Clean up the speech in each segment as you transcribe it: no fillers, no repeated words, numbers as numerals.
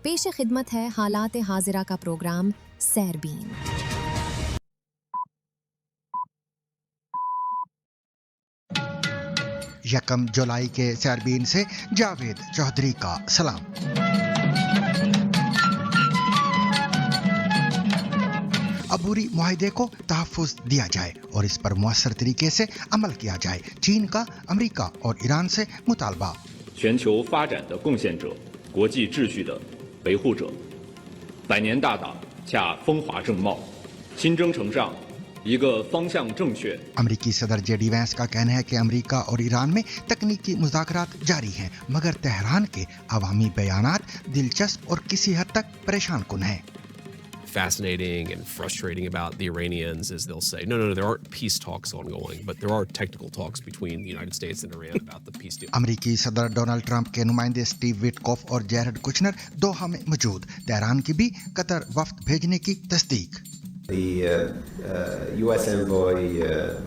پیش خدمت ہے حالات حاضرہ کا پروگرام سیربین۔ یکم جولائی کے سیربین سے جاوید چودھری کا سلام۔ عبوری معاہدے کو تحفظ دیا جائے اور اس پر مؤثر طریقے سے عمل کیا جائے، چین کا امریکہ اور ایران سے مطالبہ۔ 全球发展的贡献者，国际秩序的维护者，百年大党恰风华正茂，新征程上一个方向正确。 امریکی صدر جے ڈی وینس کا کہنا ہے کہ امریکہ اور ایران میں تکنیکی مذاکرات جاری ہیں، مگر تہران کے عوامی بیانات دلچسپ اور کسی حد تک پریشان کن ہیں۔ Fascinating and frustrating about the Iranians is they'll say, no, there aren't peace talks ongoing, but there are technical talks between the United States and Iran about the peace deal. امریکی صدر ڈونلڈ ٹرمپ کے نمائندے Steve Witkoff اور Jared Kitchener Doha میں موجود، Tehran کی بھی قطر وفد بھیجنے کی تصدیق۔ The U.S. envoy,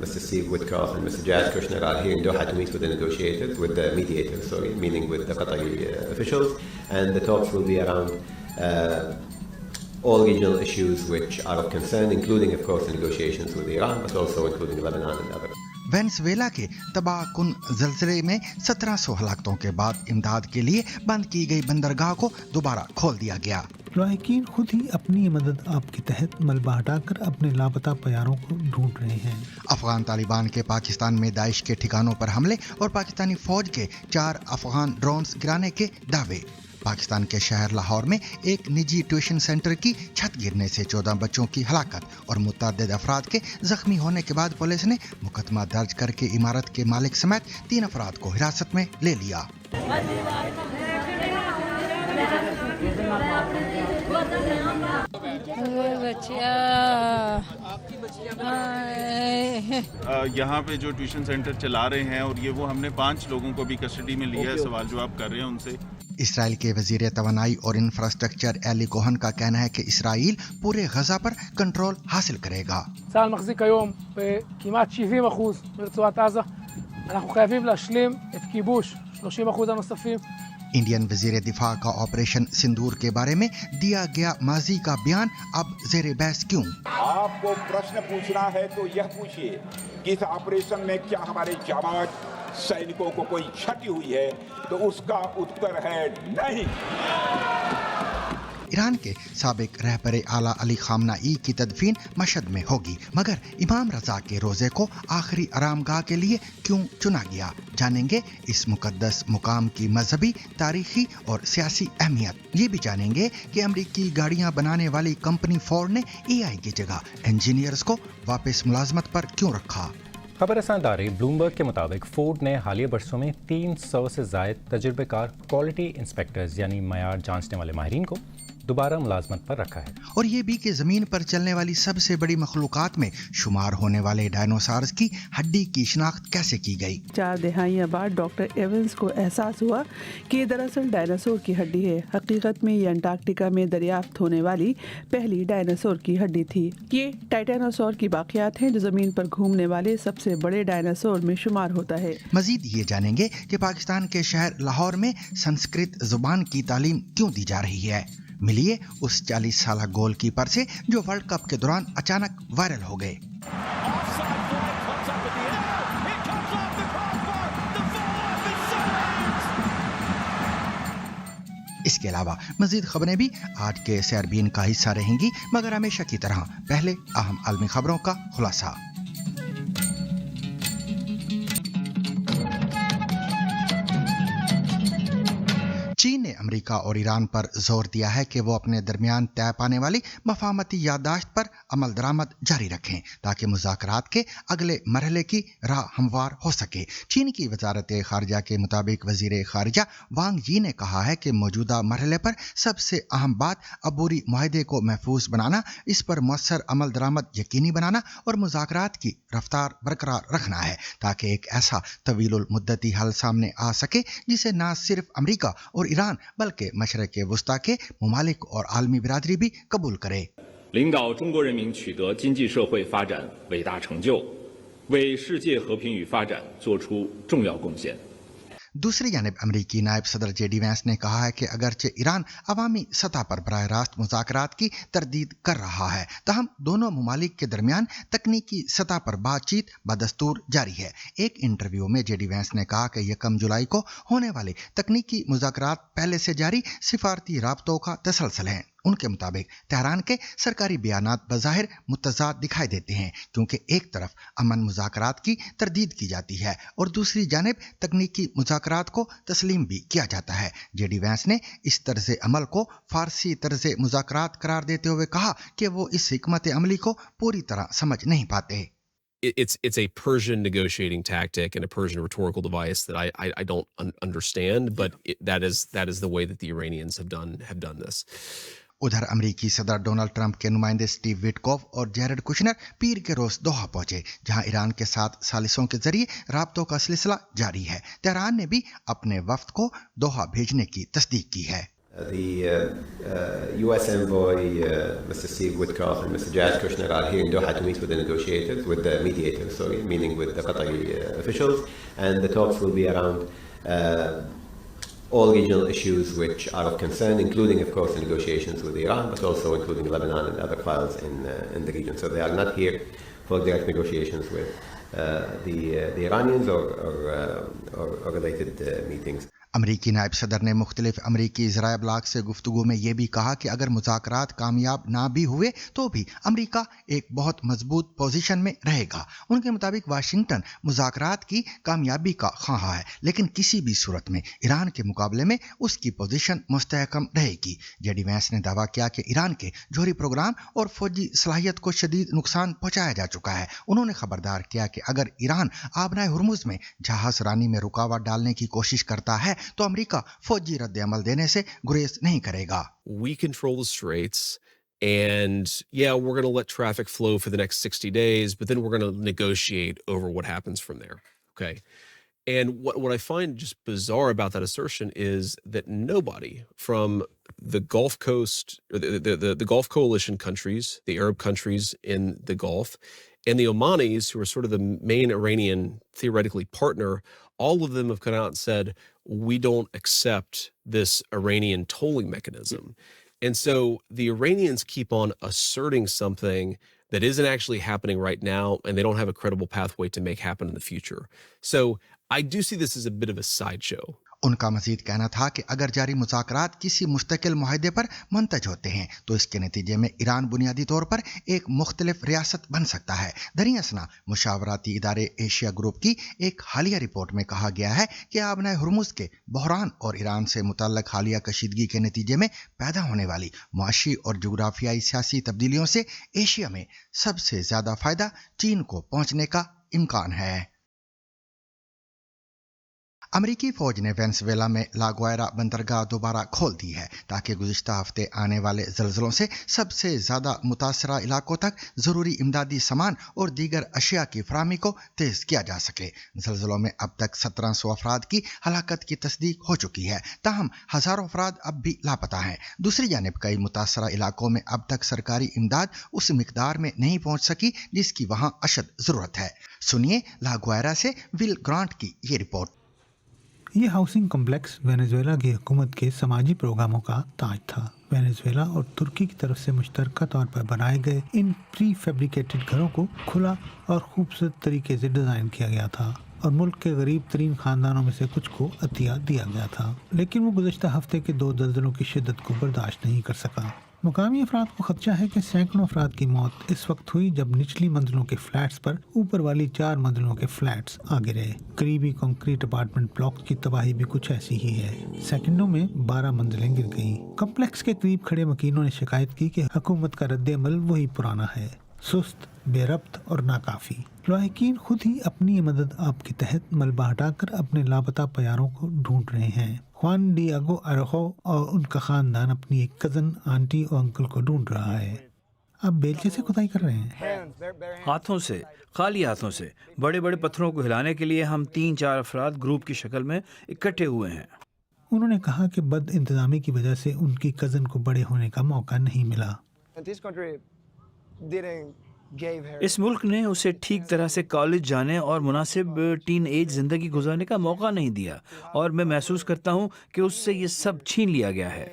Mr. Steve Witkoff and Mr. Jared Kushner are here in Doha to meet with the negotiators, with the mediators, meaning with the Qatari officials, and the talks will be around all regional issues which are of concern, including, of course, the negotiations with Iran, but also including Lebanon and others. Venezuela کے تباہ کن زلزلے میں 1700 ہلاکتوں کے بعد امداد کے لیے بند کی گئی بندرگاہ کو دوبارہ کھول دیا گیا۔ لواحقین خود ہی اپنی مدد آپ کے تحت ملبہ ہٹا کر اپنے لاپتہ پیاروں کو ڈھونڈ رہے ہیں۔ افغان طالبان کے پاکستان میں داعش کے ٹھکانوں پر حملے اور پاکستانی فوج کے 4 افغان ڈرونز گرانے کے دعوے۔ پاکستان کے شہر لاہور میں ایک نجی ٹیوشن سینٹر کی چھت گرنے سے 14 بچوں کی ہلاکت اور متعدد افراد کے زخمی ہونے کے بعد پولیس نے مقدمہ درج کر کے عمارت کے مالک سمیت 3 افراد کو حراست میں لے لیا۔ یہاں پہ جو ٹیوشن سینٹر چلا رہے ہیں اور وہ ہم نے 5 لوگوں کو بھی کسٹڈی میں لیا ہے، سوال جواب کر رہے ہیں ان سے۔ اسرائیل کے وزیر توانائی اور انفراسٹرکچر ایلی کوہن کا کہنا ہے کہ اسرائیل پورے غزہ پر کنٹرول حاصل کرے گا۔ צה"ל מחזיק היום בכמעט 70% ברצועת עזה. אנחנו חייבים להשלים את כיבוש 30% הנוספים. انڈین وزیر دفاع کا آپریشن سندور کے بارے میں دیا گیا ماضی کا بیان اب زیر بحث کیوں؟ آپ کو پرشن پوچھنا ہے تو یہ پوچھیے کہ اس آپریشن میں کیا ہمارے جانباز سینکوں کو کوئی چھٹی ہوئی ہے، تو اس کا اتر ہے نہیں۔ ایران کے سابق رہبر اعلیٰ علی خامنہ ای کی تدفین مشہد میں ہوگی، مگر امام رضا کے روزے کو آخری آرام گاہ کے لیے کیوں چنا گیا؟ جانیں گے اس مقدس مقام کی مذہبی، تاریخی اور سیاسی اہمیت۔ یہ بھی جانیں گے کہ امریکی گاڑیاں بنانے والی کمپنی فورڈ نے اے آئی کی جگہ انجینئرز کو واپس ملازمت پر کیوں رکھا؟ خبر رساں ادارے بلومبرگ کے مطابق فورڈ نے حالیہ برسوں میں 300 سے زائد تجربہ کار کوالٹی انسپیکٹرز یعنی معیار جانچنے والے ماہرین کو دوبارہ ملازمت پر رکھا ہے، اور یہ بھی کہ زمین پر چلنے والی سب سے بڑی مخلوقات میں شمار ہونے والے ڈائنوسارز کی ہڈی کی شناخت کیسے کی گئی۔ 4 دہائیاں بعد ڈاکٹر ایونز کو احساس ہوا کہ یہ دراصل ڈائناسور کی ہڈی ہے۔ حقیقت میں یہ انٹارکٹیکا میں دریافت ہونے والی پہلی ڈائناسور کی ہڈی تھی۔ یہ ٹائٹانوسور کی باقیات ہیں جو زمین پر گھومنے والے سب سے بڑے ڈائناسور میں شمار ہوتا ہے۔ مزید یہ جانیں گے کہ پاکستان کے شہر لاہور میں سنسکرت زبان کی تعلیم کیوں دی جا رہی ہے۔ ملیے اس 40 سالہ گول کیپر سے جو ورلڈ کپ کے دوران اچانک وائرل ہو گئے۔ اس کے علاوہ مزید خبریں بھی آج کے سیربین کا حصہ رہیں گی، مگر ہمیشہ کی طرح پہلے اہم عالمی خبروں کا خلاصہ۔ چین نے امریکہ اور ایران پر زور دیا ہے کہ وہ اپنے درمیان طے پانے والی مفاہمتی یادداشت پر عمل درآمد جاری رکھیں تاکہ مذاکرات کے اگلے مرحلے کی راہ ہموار ہو سکے۔ چین کی وزارت خارجہ کے مطابق وزیر خارجہ وانگ یی نے کہا ہے کہ موجودہ مرحلے پر سب سے اہم بات عبوری معاہدے کو محفوظ بنانا، اس پر مؤثر عمل درآمد یقینی بنانا اور مذاکرات کی رفتار برقرار رکھنا ہے تاکہ ایک ایسا طویل المدتی حل سامنے آ سکے جسے نہ صرف امریکہ اور ایران بلکہ مشرق وسطی کے ممالک اور عالمی برادری بھی قبول کرے۔ 领导中国人民取得经济社会发展伟大成就，为世界和平与发展作出重要贡献。दूसरी जानिब अमरीकी नायब सदर जेडी वैंस ने कहा है कि अगरचे ईरान अवामी सतह पर बराह रास्त मुज़ाकरात की तरदीद कर रहा है, ताहम दोनों मुमालिक के दरमियान तकनीकी सतह पर बातचीत बदस्तूर जारी है। एक इंटरव्यू में जेडी वैंस ने कहा कि 1 जुलाई को होने वाले तकनीकी मुज़ाकरात पहले से जारी सिफारती राब्तों का तसलसल है। उनके मुताबिक तेहरान के सरकारी बयानात बज़ाहिर मुतज़ाद दिखाई देते हैं, क्योंकि एक तरफ अमन मुज़ाकरात की तरदीद की जाती है और दूसरी जानिब तकनीकी मुज़ाकरात को तस्लीम भी किया जाता है। जेडी वैंस ने इस तर्ज़ अमल को फारसी तर्ज़ मुज़ाकरात करार देते हुए कहा कि वो इस हिकमत अमली को पूरी तरह समझ नहीं पाते। It's a Persian negotiating tactic and a Persian rhetorical device that I don't understand, but that is the way that the Iranians have done this. उधर अमरीकी सदर डोनाल्ड ट्रंप के नुमाइंदे स्टीव विटकॉफ और जैरेड कुशनर पीर के रोज दोहा पहुंचे, जहां Iran के साथ सालिसों के जरिए राब्तों का सिलसिला जारी है। तेहरान ने भी अपने वफ्द को दोहा भेजने की तस्दीक की है। The U.S. envoy, Mr. Steve Witkoff and Mr. Jared Kushner are here in Doha to meet with the negotiators, with the mediators, meaning with the Qatari officials, and the talks will be around all regional issues which are of concern, including, of course, the negotiations with Iran, but also including Lebanon and other files in the region. So they are not here for direct negotiations with the Iranians or related meetings. अमरीकी नायब सदर ने मुख्तलिफ अमरीकी ज़राए अबलाग से गुफ्तगू में यह भी कहा कि अगर मुज़ाकरात कामयाब ना भी हुए तो भी अमरीका एक बहुत मजबूत पोजीशन में रहेगा। उनके मुताबिक वाशिंगटन मुज़ाकरात की कामयाबी का ख्वाह है, लेकिन किसी भी सूरत में ईरान के मुकाबले में उसकी पोजीशन मुस्तहकम रहेगी। जेडी वैंस ने दावा किया कि ईरान के जोहरी प्रोग्राम और फौजी सलाहियत को शदीद नुकसान पहुंचाया जा चुका है। उन्होंने खबरदार किया कि अगर ईरान आबनाए हुर्मुज में जहाज रानी में रुकावट डालने की कोशिश करता है तो अमेरिका फौजी रद्द अमल देने से गुरेज नहीं करेगा। We control the straits, and yeah, we're going to let traffic flow for the next 60 days, but then we're going to negotiate over what happens from there. Okay. And what I find just bizarre about that assertion is that nobody from the Gulf Coast, or the Gulf Coalition countries, the Arab countries in the Gulf, and the Omanis, who are sort of the main Iranian theoretically partner, all of them have come out and said, we don't accept this Iranian tolling mechanism. And so the Iranians keep on asserting something that isn't actually happening right now, and they don't have a credible pathway to make happen in the future. So I do see this as a bit of a sideshow. उनका मजीद कहना था कि अगर जारी मुज़ाकरात किसी मुस्तकिल मुआहदे पर मुंतज होते हैं तो इसके नतीजे में ईरान बुनियादी तौर पर एक मुख्तलिफ रियासत बन सकता है। दरी असना मुशावराती इदारे एशिया ग्रुप की एक हालिया रिपोर्ट में कहा गया है कि आबनाए हुर्मुज के बहरान और ईरान से मुतल्लक हालिया कशीदगी के नतीजे में पैदा होने वाली मुआशी और जुग्राफियाई सियासी तब्दीलियों से एशिया में सबसे ज़्यादा फ़ायदा चीन को पहुंचने का इम्कान है। अमरीकी फौज ने वेनेजुएला में लागुएरा बंदरगाह दोबारा खोल दी है ताकि गुज़िश्ता हफ्ते आने वाले ज़लज़लों से सबसे ज़्यादा मुतासरा इलाकों तक ज़रूरी इमदादी सामान और दीगर अशिया की फराहमी को तेज़ किया जा सके। ज़लज़लों में अब तक 1700 अफराद की हलाकत की तस्दीक हो चुकी है, ताहम हज़ारों अफराद अब भी लापता हैं। दूसरी जानिब कई मुतासरा इलाकों में अब तक सरकारी इमदाद उस मिकदार में नहीं पहुँच सकी जिसकी वहाँ अशद ज़रूरत है। सुनिए लागुएरा से विल ग्रांट की ये रिपोर्ट। ये हाउसिंग कॉम्प्लेक्स वेनेजुएला की हुकूमत के समाजी प्रोग्रामों का ताज था। वेनेजुएला और तुर्की की तरफ से मुश्तरका तौर पर बनाए गए इन प्री फैब्रिकेटेड घरों को खुला और खूबसूरत तरीके से डिज़ाइन किया गया था और मुल्क के गरीब तरीन ख़ानदानों में से कुछ को अतिया दिया गया था, लेकिन वो गुज़श्ता हफ्ते के 2 ज़लज़लों की शिद्दत को बर्दाश्त नहीं कर सका। मुकामी अफराद को खदशा है कि सैकड़ों अफराद की मौत इस वक्त हुई जब निचली मंजिलों के फ्लैट्स पर ऊपर वाली 4 मंजिलों के फ्लैट्स आ गिरे। करीबी कंक्रीट अपार्टमेंट ब्लॉक की तबाही भी कुछ ऐसी ही है। सेकंडों में 12 मंजिलें गिर गईं। कॉम्प्लेक्स के करीब खड़े मकीनों ने शिकायत की कि हुकूमत का रद्द-ए-अमल वही पुराना है, सुस्त, बेरब्त और नाकाफी। लाहिकीन खुद ही अपनी मदद आप के तहत मलबा हटाकर अपने लापता प्यारों को ढूंढ रहे हैं। ख्वान डियागो अरोहो और उनका खानदान अपनी एक कज़न, आंटी और अंकल को ढूंढ रहा है। अब बेलचे से खुदाई कर रहे हैं। हाथों से, खाली हाथों से बड़े बड़े पत्थरों को हिलाने के लिए हम 3-4 अफराद ग्रुप की शक्ल में इकट्ठे हुए हैं। उन्होंने कहा कि बद इंतजामी की वजह से उनकी कज़न को बड़े होने का मौका नहीं मिला। اس ملک نے اسے ٹھیک طرح سے کالج جانے اور مناسب ٹین ایج زندگی گزارنے کا موقع نہیں دیا، اور میں محسوس کرتا ہوں کہ اس سے یہ سب چھین لیا گیا ہے۔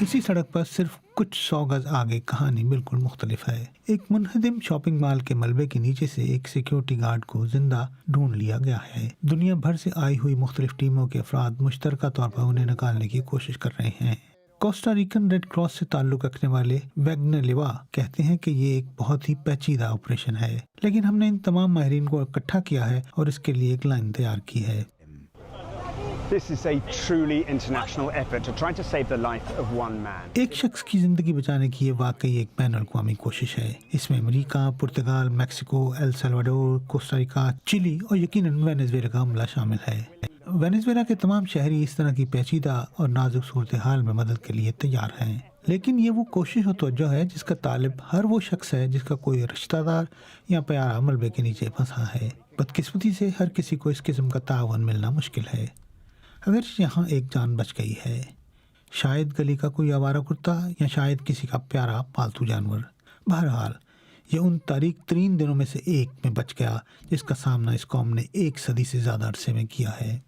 اسی سڑک پر صرف کچھ 100 گز آگے کہانی بالکل مختلف ہے۔ ایک منہدم شاپنگ مال کے ملبے کے نیچے سے ایک سیکیورٹی گارڈ کو زندہ ڈھونڈ لیا گیا ہے۔ دنیا بھر سے آئی ہوئی مختلف ٹیموں کے افراد مشترکہ طور پر انہیں نکالنے کی کوشش کر رہے ہیں۔ کوسٹا ریکن ریڈ کراس سے تعلق رکھنے والے ویگنر لیوا کہتے ہیں کہ یہ ایک بہت ہی پیچیدہ آپریشن ہے، لیکن ہم نے ان تمام ماہرین کو اکٹھا کیا ہے اور اس کے لیے ایک لائن تیار کی ہے۔ This is a truly international effort to try to save the life of one man. ایک شخص کی زندگی بچانے کی یہ واقعی ایک بین الاقوامی کوشش ہے۔ اس میں امریکہ، پرتگال، Mexico, El Salvador, Costa Rica, Chile اور یقیناً وینیزویلا کا عملہ شامل ہے۔ وینیزویلا کے تمام شہری اس طرح کی پیچیدہ اور نازک صورتحال میں مدد کے لیے تیار ہیں، لیکن یہ وہ کوشش و توجہ ہے جس کا طالب ہر وہ شخص ہے جس کا کوئی رشتہ دار یا پیارا ملبے کے نیچے پھنسا ہے۔ بدقسمتی سے ہر کسی کو اس قسم کا تعاون ملنا مشکل ہے۔ اگر یہاں ایک جان بچ گئی ہے، شاید گلی کا کوئی آوارہ کتا یا شاید کسی کا پیارا پالتو جانور، بہرحال یہ ان تاریک ترین دنوں میں سے ایک میں بچ گیا جس کا سامنا اس قوم نے 1 صدی سے زیادہ عرصے میں کیا ہے۔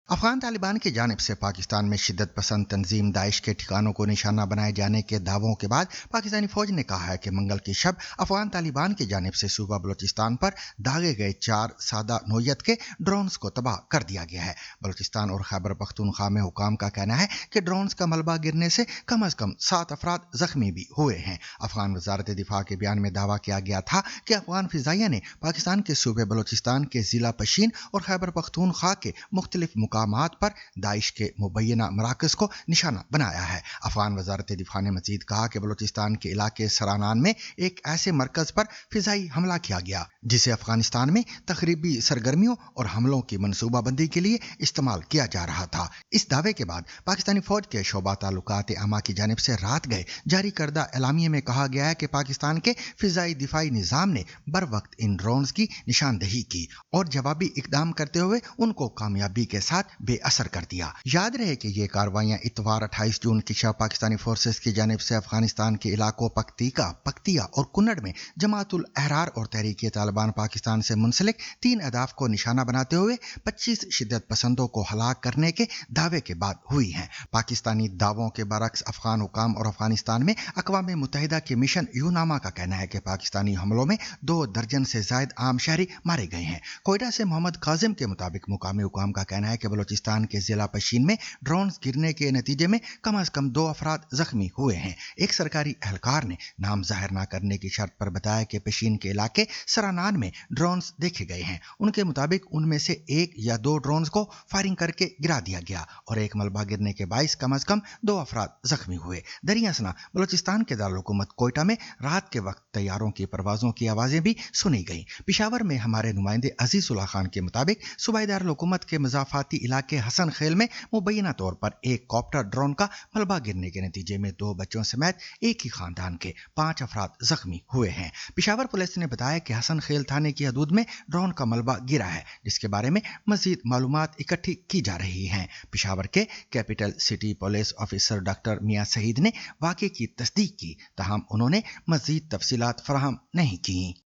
افغان طالبان کی جانب سے پاکستان میں شدت پسند تنظیم داعش کے ٹھکانوں کو نشانہ بنائے جانے کے دعووں کے بعد پاکستانی فوج نے کہا ہے کہ منگل کی شب افغان طالبان کی جانب سے صوبہ بلوچستان پر داغے گئے 4 سادہ نوعیت کے ڈرونز کو تباہ کر دیا گیا ہے۔ بلوچستان اور خیبر پختونخوا میں حکام کا کہنا ہے کہ ڈرونز کا ملبہ گرنے سے کم از کم 7 افراد زخمی بھی ہوئے ہیں۔ افغان وزارت دفاع کے بیان میں دعویٰ کیا گیا تھا کہ افغان فضائیہ نے پاکستان کے صوبے بلوچستان کے ضلع پشین اور خیبر پختونخوا کے مختلف مقامات پر داعش کے مبینہ مراکز کو نشانہ بنایا ہے۔ افغان وزارت دفاع نے مزید کہا کہ بلوچستان کے علاقے سرانان میں ایک ایسے مرکز پر فضائی حملہ کیا گیا جسے افغانستان میں تخریبی سرگرمیوں اور حملوں کی منصوبہ بندی کے لیے استعمال کیا جا رہا تھا۔ اس دعوے کے بعد پاکستانی فوج کے شعبہ تعلقات عامہ کی جانب سے رات گئے جاری کردہ اعلامیے میں کہا گیا ہے کہ پاکستان کے فضائی دفاعی نظام نے بر وقت ان ڈرونز کی نشاندہی کی اور جوابی اقدام کرتے ہوئے ان کو کامیابی کے ساتھ بے اثر کر دیا۔ یاد رہے کہ یہ کارروائیاں اتوار 28 جون کی شب پاکستانی فورسز کی جانب سے افغانستان کے علاقوں پکتیکا، پکتیا اور کنڑ میں جماعت الاحرار اور تحریک طالبان پاکستان سے منسلک 3 اہداف کو نشانہ بناتے ہوئے 25 شدت پسندوں کو ہلاک کرنے کے دعوے کے بعد ہوئی ہیں۔ پاکستانی دعووں کے برعکس افغان حکام اور افغانستان میں اقوام متحدہ کے مشن یوناما کا کہنا ہے کہ پاکستانی حملوں میں 2 درجن سے زائد عام شہری مارے گئے ہیں۔ کوئٹہ سے محمد کاظم کے مطابق مقامی حکام کا کہنا ہے کہ بلوچستان کے ضلع پشین میں ڈرونز گرنے کے نتیجے میں کم از کم 2 افراد زخمی ہوئے ہیں۔ ایک سرکاری اہلکار نے نام ظاہر نہ کرنے کی شرط پر بتایا کہ پشین کے علاقے سرانان میں ڈرونز دیکھے گئے ہیں۔ ان کے مطابق ان میں سے 1 یا 2 ڈرونز کو فائرنگ کر کے گرا دیا گیا اور ایک ملبہ گرنے کے باعث کم از کم 2 افراد زخمی ہوئے۔ دریں اثنا بلوچستان کے دارالحکومت کوئٹہ میں رات کے وقت طیاروں کی پروازوں کی آوازیں بھی سنی گئیں۔ پشاور میں ہمارے نمائندے عزیز اللہ خان کے مطابق صوبائی دارالحکومت کے مضافاتی علاقے حسن خیل میں مبینہ طور پر ایک کاپٹر ڈرون کا ملبہ گرنے کے نتیجے میں 2 بچوں سمیت ایک ہی خاندان کے 5 افراد زخمی ہوئے ہیں۔ پشاور پولیس نے بتایا کہ حسن خیل تھانے کی حدود میں ڈرون کا ملبہ گرا ہے، جس کے بارے میں مزید معلومات اکٹھی کی جا رہی ہیں۔ پشاور کے capital city police officer doctor میاں سعید نے واقعے کی تصدیق کی، تاہم انہوں نے مزید تفصیلات فراہم نہیں کیں۔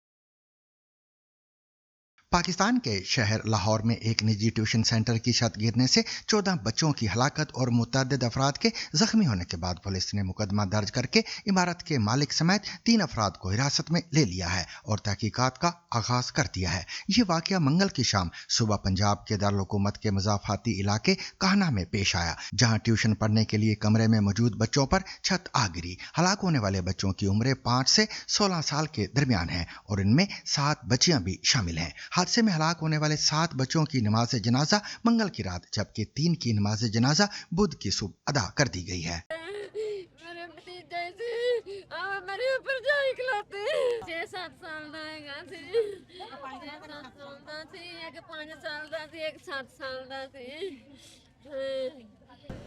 پاکستان کے شہر لاہور میں ایک نجی ٹیوشن سینٹر کی چھت گرنے سے 14 بچوں کی ہلاکت اور متعدد افراد کے زخمی ہونے کے بعد پولیس نے مقدمہ درج کر کے عمارت کے مالک سمیت 3 افراد کو حراست میں لے لیا ہے اور تحقیقات کا آغاز کر دیا ہے۔ یہ واقعہ منگل کی شام صوبہ پنجاب کے دارالحکومت کے مضافاتی علاقے کاہنا میں پیش آیا، جہاں ٹیوشن پڑھنے کے لیے کمرے میں موجود بچوں پر چھت آ گری۔ ہلاک ہونے والے بچوں کی عمریں 5 سے 16 سال کے درمیان ہیں اور ان میں 7 بچیاں بھی شامل ہیں۔ حادثے میں ہلاک ہونے والے 7 بچوں کی نماز جنازہ منگل کی رات جبکہ 3 کی نماز جنازہ بدھ کی صبح ادا کر دی گئی ہے۔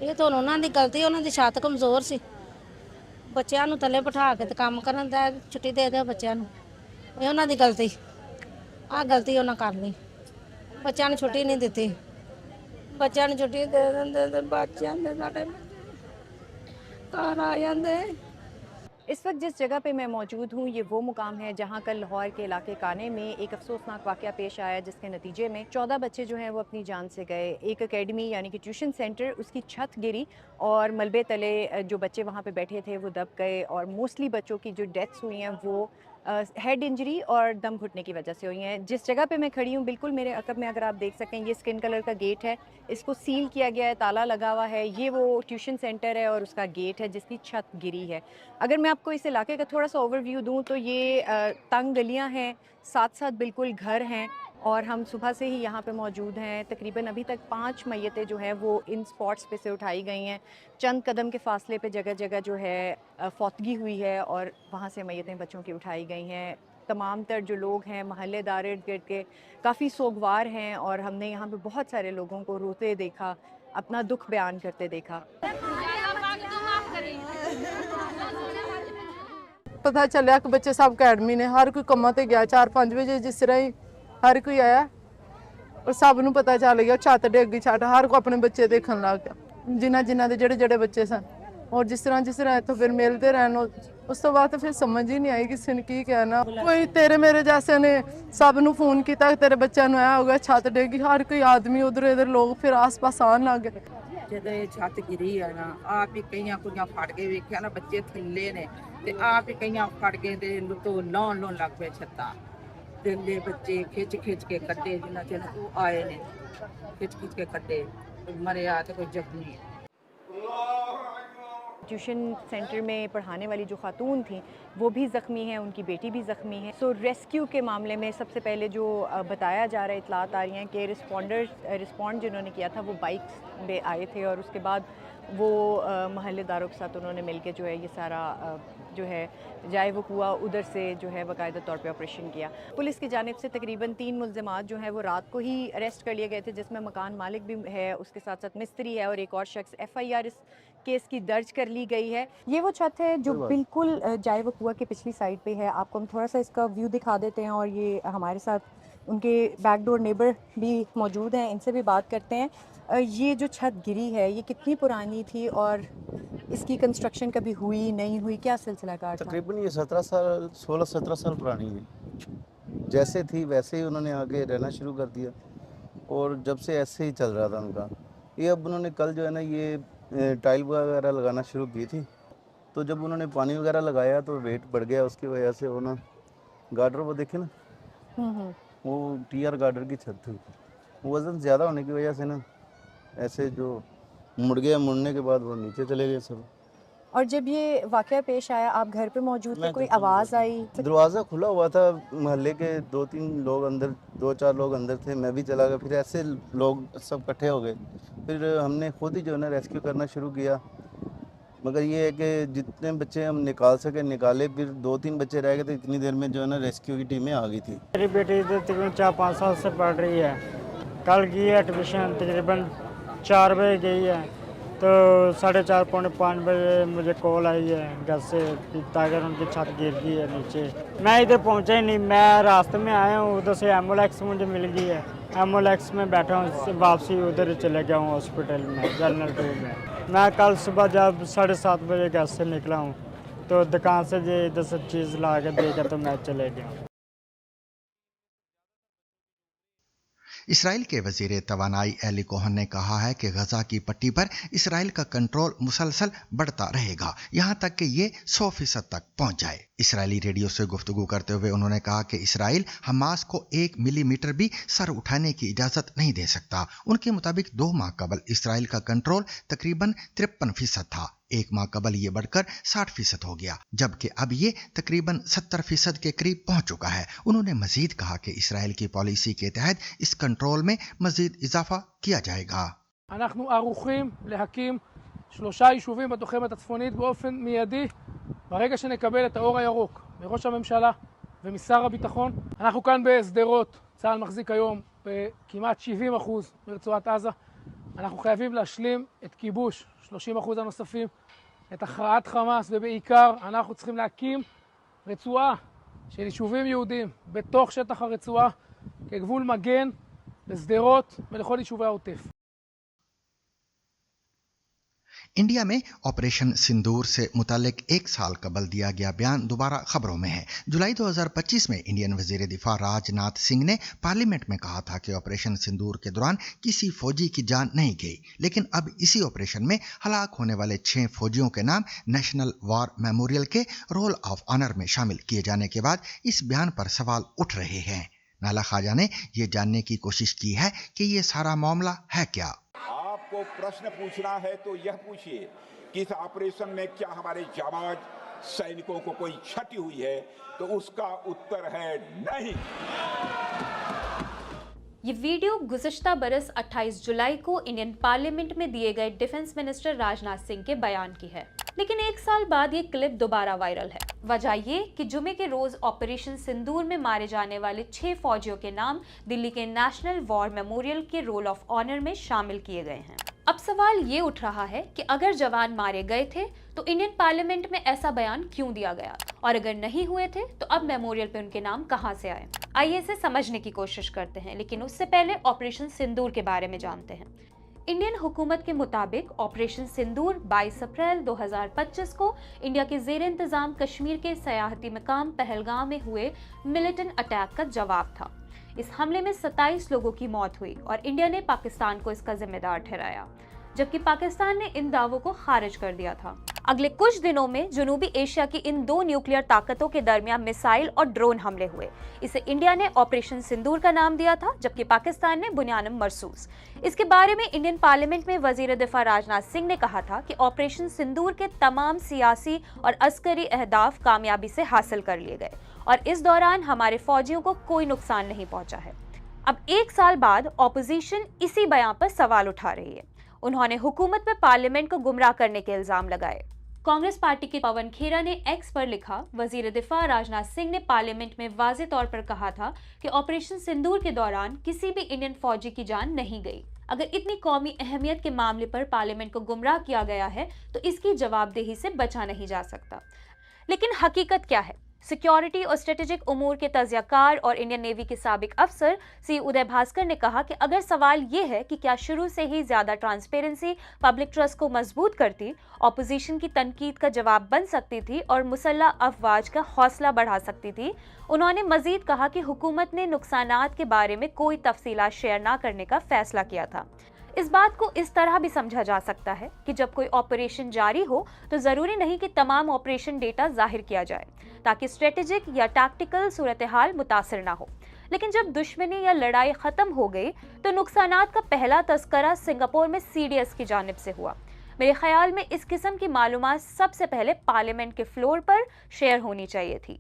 ਇਹ ਤਾਂ ਉਹਨਾਂ ਦੀ ਗਲਤੀ, ਉਹਨਾਂ ਦੀ ਛੱਤ ਕਮਜ਼ੋਰ ਸੀ। ਬੱਚਿਆਂ ਨੂੰ ਥੱਲੇ ਬਿਠਾ ਕੇ ਤੇ ਕੰਮ ਕਰਨ ਦਾ ਛੁੱਟੀ ਦੇ ਦਿਓ ਬੱਚਿਆਂ ਨੂੰ, ਇਹ ਉਹਨਾਂ ਦੀ ਗਲਤੀ। ਆਹ ਗਲਤੀ ਉਹਨਾਂ ਕਰ ਲਈ, ਬੱਚਿਆਂ ਨੂੰ ਛੁੱਟੀ ਨਹੀਂ ਦਿੱਤੀ। ਬੱਚਿਆਂ ਨੂੰ ਛੁੱਟੀ ਦੇ ਦਿੰਦੇ ਤੇ ਬੱਚਿਆਂ ਦੇ ਸਾਡੇ कार आ जाते। इस वक्त जिस जगह पे मैं मौजूद हूँ ये वो मुकाम है जहाँ कल लाहौर के इलाके काने में एक अफसोसनाक वाक़या पेश आया, जिसके नतीजे में 14 बच्चे जो हैं वो अपनी जान से गए। एक एकेडमी यानी कि ट्यूशन सेंटर, उसकी छत गिरी और मलबे तले जो बच्चे वहाँ पे बैठे थे वो दब गए और मोस्टली बच्चों की जो डेथ्स हुई हैं वो हेड इंजरी और दम घुटने की वजह से हुई हैं। जिस जगह पे मैं खड़ी हूँ बिल्कुल मेरे अकब में अगर आप देख सकें ये स्किन कलर का गेट है, इसको सील किया गया है, ताला लगा हुआ है। ये वो ट्यूशन सेंटर है और उसका गेट है जिसकी छत गिरी है। अगर मैं आपको इस इलाके का थोड़ा सा ओवरव्यू दूँ तो ये तंग गलियाँ हैं, साथ साथ बिल्कुल घर हैं और हम सुबह से ही यहाँ पे मौजूद हैं। तकरीबन अभी तक 5 मैयतें जो हैं वो इन स्पॉट्स पे से उठाई गई हैं। चंद कदम के फासले पे जगह जगह जो है फौतगी हुई है और वहाँ से मैयतें बच्चों की उठाई गई हैं। तमाम तर जो लोग हैं महल्लेदार इर्द गिर्द के काफ़ी सोगवार हैं और हमने यहाँ पे बहुत सारे लोगों को रोते देखा, अपना दुख बयान करते देखा। पता चलिया कि बच्चे सब अकैडमी ने, हर कोई कम्मा ते गया 4-5 बजे, जिस तरह ही हर कोई आया और सब नूं पता चल गया। छत डिग गई, छत हर को अपने बच्चे देखन लग गया, जिन्हां दे जेड़े बच्चे सन। और जिस तरह इत्थों फिर मिलते रहन, उस तो बाद तो फिर समझ ही नहीं आई किसी ने की कहना। कोई तेरे मेरे जैसे ने सब नूं फोन किया तेरे बच्चों नूं ऐ हो गया, छत डिग गई। हर कोई आदमी उधर इधर लोग फिर आस पास आन लग गए। ਜਦੋਂ ਛੱਤ ਗਿਰੀ ਆ ਨਾ, ਆਪ ਹੀ ਕਈਆਂ ਕੁੜੀਆਂ ਫੜ ਕੇ ਵੇਖਿਆ ਨਾ ਬੱਚੇ ਥੱਲੇ ਨੇ ਤੇ ਆਪ ਹੀ ਕਈਆਂ ਫੜ ਕੇ ਤੇ ਲੁੱਟੋ ਲਾਉਣ ਲੱਗ ਪਏ ਛੱਤਾਂ। ਦਿਲੇ ਬੱਚੇ ਖਿੱਚ ਕੇ ਕੱਢੇ, ਜਿਨ੍ਹਾਂ ਚਿਰ ਉਹ ਆਏ ਨੇ ਖਿੱਚ ਕੇ ਕੱਢੇ, ਮਰਿਆ ਤੇ ਕੋਈ ਜ਼ਖਮੀ। ट्यूशन सेंटर में पढ़ाने वाली जो खातून थी वो भी ज़ख्मी हैं, उनकी बेटी भी ज़ख्मी है। सो रेस्क्यू के मामले में सबसे पहले जो बताया जा रहा है, इतलात आ रही हैं कि रिस्पॉन्ड जिन्होंने किया था वो बाइक पे आए थे और उसके बाद वो महल्लेदारों के साथ उन्होंने मिलके जो है ये सारा जो है जाए वकूआ उधर से जो है बाकायदा तौर पे ऑपरेशन किया। पुलिस की जानिब से तकरीबन 3 मुल्ज़िमात जो हैं वो रात को ही अरेस्ट कर लिए गए थे, जिसमें मकान मालिक भी है, उसके साथ साथ मिस्त्री है और एक और शख्स। FIR इस केस की दर्ज कर ली गई है। ये वो छत है जो बिल्कुल जाए वकूआ की पिछली साइड पे है। आपको हम थोड़ा सा इसका व्यू दिखा देते हैं और ये हमारे साथ उनके बैकडोर नेबर भी मौजूद हैं, इनसे भी बात करते हैं। ये जो छत गिरी है ये कितनी पुरानी थी और इसकी कंस्ट्रक्शन कभी हुई नहीं हुई, क्या सिलसिला कार था? तकरीबन ये 16-17 साल पुरानी है। जैसे थी वैसे ही उन्होंने आगे रहना शुरू कर दिया और जब से ऐसे ही चल रहा था उनका। ये अब उन्होंने कल जो है ना ये टाइल वगैरह लगाना शुरू की थी, तो जब उन्होंने पानी वगैरह लगाया तो वेट बढ़ गया, उसकी वजह से वो ना गार्डर वो देखे ना वो TR गार्डर की छत थी, वज़न ज़्यादा होने की वजह से ना ऐसे जो मुड़ गया, मुड़ने के बाद वो नीचे चले गए सब। और जब ये वाक़या पेश आया आप घर पे मौजूद थे, कोई आवाज़ आई? दरवाज़ा खुला हुआ था, मोहल्ले के 2-3 लोग अंदर, 2-4 लोग अंदर थे, मैं भी चला गया। फिर ऐसे लोग सब इकट्ठे हो गए, फिर हमने खुद ही जो है ना रेस्क्यू करना शुरू किया। मगर ये है कि जितने बच्चे हम निकाल सके निकाले, फिर 2-3 बच्चे रह गए थे। इतनी देर में जो है ना रेस्क्यू की टीमें आ गई थी। मेरी बेटी तकरीबन 4-5 साल से पढ़ रही है, कल की है एडमिशन, तकरीबन 4 बजे गई है, तो 4:30 पौने 5 बजे मुझे कॉल आई है घर से ताकि उनकी छत गिर गई है नीचे। मैं इधर पहुंचा ही नहीं, मैं रास्ते में आया हूँ, उधर से एम्बुलेंस मुझे मिल गई है, एम्बुलेंस में बैठा हूँ, वापसी उधर चले गया हूँ हॉस्पिटल में, जनरल 2 में। मैं कल सुबह जब 7:30 बजे घर से निकला हूँ तो दुकान से जो इधर से चीज़ ला के देकर तो मैं चले गया। इसराइल के वजीर तवानाई एली कोहन ने कहा है कि गजा की पट्टी पर इसराइल का कंट्रोल मुसलसल बढ़ता रहेगा यहां तक कि ये 100% तक पहुंच जाए। इसराइली रेडियो से गुफ्तगू करते हुए उन्होंने कहा कि इसराइल हमास को 1 मिलीमीटर भी सर उठाने की इजाजत नहीं दे सकता। उनके मुताबिक 2 माह कबल इसराइल का कंट्रोल तकरीबन 53% था, 1 माह कबल ये बढ़कर 60% हो गया, जबकि अब ये तकरीबन 70% के करीब पहुंच चुका है। उन्होंने मजीद कहा कि इसराइल की पॉलिसी के तहत इस कंट्रोल में मजीद इजाफा किया जाएगा। אנחנו ערוכים להקים 3 יישובים בתוחמת הצפונית באופן מיידי ברגע שנקבל את האור הירוק מראש הממשלה ומשר הביטחון. אנחנו כאן בשדרות, צה"ל מחזיק היום בכמעט 70% מרצועת עזה. אנחנו חייבים להשלים את כיבוש 30% הנוספים, את הכרעת חמאס, ובעיקר אנחנו צריכים להקים רצועה של יישובים יהודיים בתוך שטח הרצועה כגבול מגן לשדרות ולכל יישובי העוטף. इंडिया में ऑपरेशन सिंदूर से मुतालिक एक साल कबल दिया गया बयान दोबारा खबरों में है। जुलाई 2025 में इंडियन वजीर दिफा राजनाथ सिंह ने पार्लियामेंट में कहा था कि ऑपरेशन सिंदूर के दौरान किसी फौजी की जान नहीं गई, लेकिन अब इसी ऑपरेशन में हलाक होने वाले 6 फौजियों के नाम नेशनल वॉर मेमोरियल के रोल ऑफ ऑनर में शामिल किए जाने के बाद इस बयान पर सवाल उठ रहे हैं। नाला खाजा ने यह जानने की कोशिश की है कि ये सारा मामला है क्या। आपको प्रश्न पूछना है तो यह पूछिए कि इस ऑपरेशन में क्या हमारे जाबाज सैनिकों को कोई क्षति हुई है, तो उसका उत्तर है नहीं। ये वीडियो गुज़श्ता बरस 28 जुलाई को इंडियन पार्लियामेंट में दिए गए डिफेंस मिनिस्टर राजनाथ सिंह के बयान की है, लेकिन एक साल बाद ये क्लिप दोबारा वायरल है। वजह ये कि जुमे के रोज ऑपरेशन सिंदूर में मारे जाने वाले 6 फौजियों के नाम दिल्ली के नेशनल वॉर मेमोरियल के रोल ऑफ ऑनर में शामिल किए गए हैं। अब सवाल ये उठ रहा है कि अगर जवान मारे गए थे तो इंडियन पार्लियामेंट में ऐसा बयान क्यों दिया गया, और अगर नहीं हुए थे तो अब मेमोरियल पे उनके नाम कहां से आए। आइए इसे समझने की कोशिश करते हैं, लेकिन उससे पहले ऑपरेशन सिंदूर के बारे में जानते हैं। इंडियन हुकूमत के मुताबिक ऑपरेशन सिंदूर 22 अप्रैल 2025 को इंडिया के ज़ेर इंतज़ाम कश्मीर के सयाहती मकाम पहलगाम में हुए मिलिटेंट अटैक का जवाब था। इस हमले में 27 लोगों की मौत हुई और इंडिया ने पाकिस्तान को इसका जिम्मेदार ठहराया, जबकि पाकिस्तान ने इन दावों को खारिज कर दिया था। अगले कुछ दिनों में जनूबी एशिया की इन 2 न्यूक्लियर ताकतों के दरमियान मिसाइल और ड्रोन हमले हुए। इसे इंडिया ने ऑपरेशन सिंदूर का नाम दिया था, जबकि पाकिस्तान ने बुनियान मरसूस। इसके बारे में इंडियन पार्लियामेंट में वजीर दिफा राजनाथ सिंह ने कहा था कि ऑपरेशन सिंदूर के तमाम सियासी और अस्करी अहदाफ कामयाबी से हासिल कर लिए गए और इस दौरान हमारे फौजियों को कोई नुकसान नहीं पहुंचा है। अब एक साल बाद ऑपोजिशन इसी बयान पर सवाल उठा रही है। उन्होंने हुकूमत पर पार्लियामेंट को गुमराह करने के इल्जाम लगाए। कांग्रेस पार्टी के पवन खेरा ने एक्स पर लिखा, वजीर दिफा राजनाथ सिंह ने पार्लियामेंट में वाज़ेह तौर पर कहा था कि ऑपरेशन सिंदूर के दौरान किसी भी इंडियन फौजी की जान नहीं गई। अगर इतनी कौमी अहमियत के मामले पर पार्लियामेंट को गुमराह किया गया है तो इसकी जवाबदेही से बचा नहीं जा सकता। लेकिन हकीकत क्या है? सिक्योरिटी और स्ट्रेटेजिक उमूर के तज्ज़ियाकार और इंडियन नेवी के साबिक अफसर सी उदय भास्कर ने कहा कि अगर सवाल ये है कि क्या शुरू से ही ज़्यादा ट्रांसपेरेंसी पब्लिक ट्रस्ट को मजबूत करती, ऑपोजिशन की तनकीद का जवाब बन सकती थी और मुसल्लह अफवाज का हौसला बढ़ा सकती थी। उन्होंने मजीद कहा कि हुकूमत ने नुकसानात के बारे में कोई तफसीलात शेयर न करने का फैसला किया था। इस बात को इस तरह भी समझा जा सकता है कि जब कोई ऑपरेशन जारी हो तो ज़रूरी नहीं कि तमाम ऑपरेशन डेटा जाहिर किया जाए ताकि स्ट्रेटेजिक या टैक्टिकल सूरत हाल मुतासर ना हो। लेकिन जब दुश्मनी या लड़ाई ख़त्म हो गई तो नुकसानात का पहला तस्करा सिंगापुर में CDS की जानिब से हुआ। मेरे ख्याल में इस किस्म की मालूमात सबसे पहले पार्लियामेंट के फ्लोर पर शेयर होनी चाहिए थी,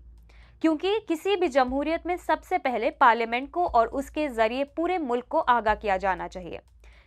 क्योंकि किसी भी जमहूरियत में सबसे पहले पार्लियामेंट को और उसके ज़रिए पूरे मुल्क को आगाह किया जाना चाहिए।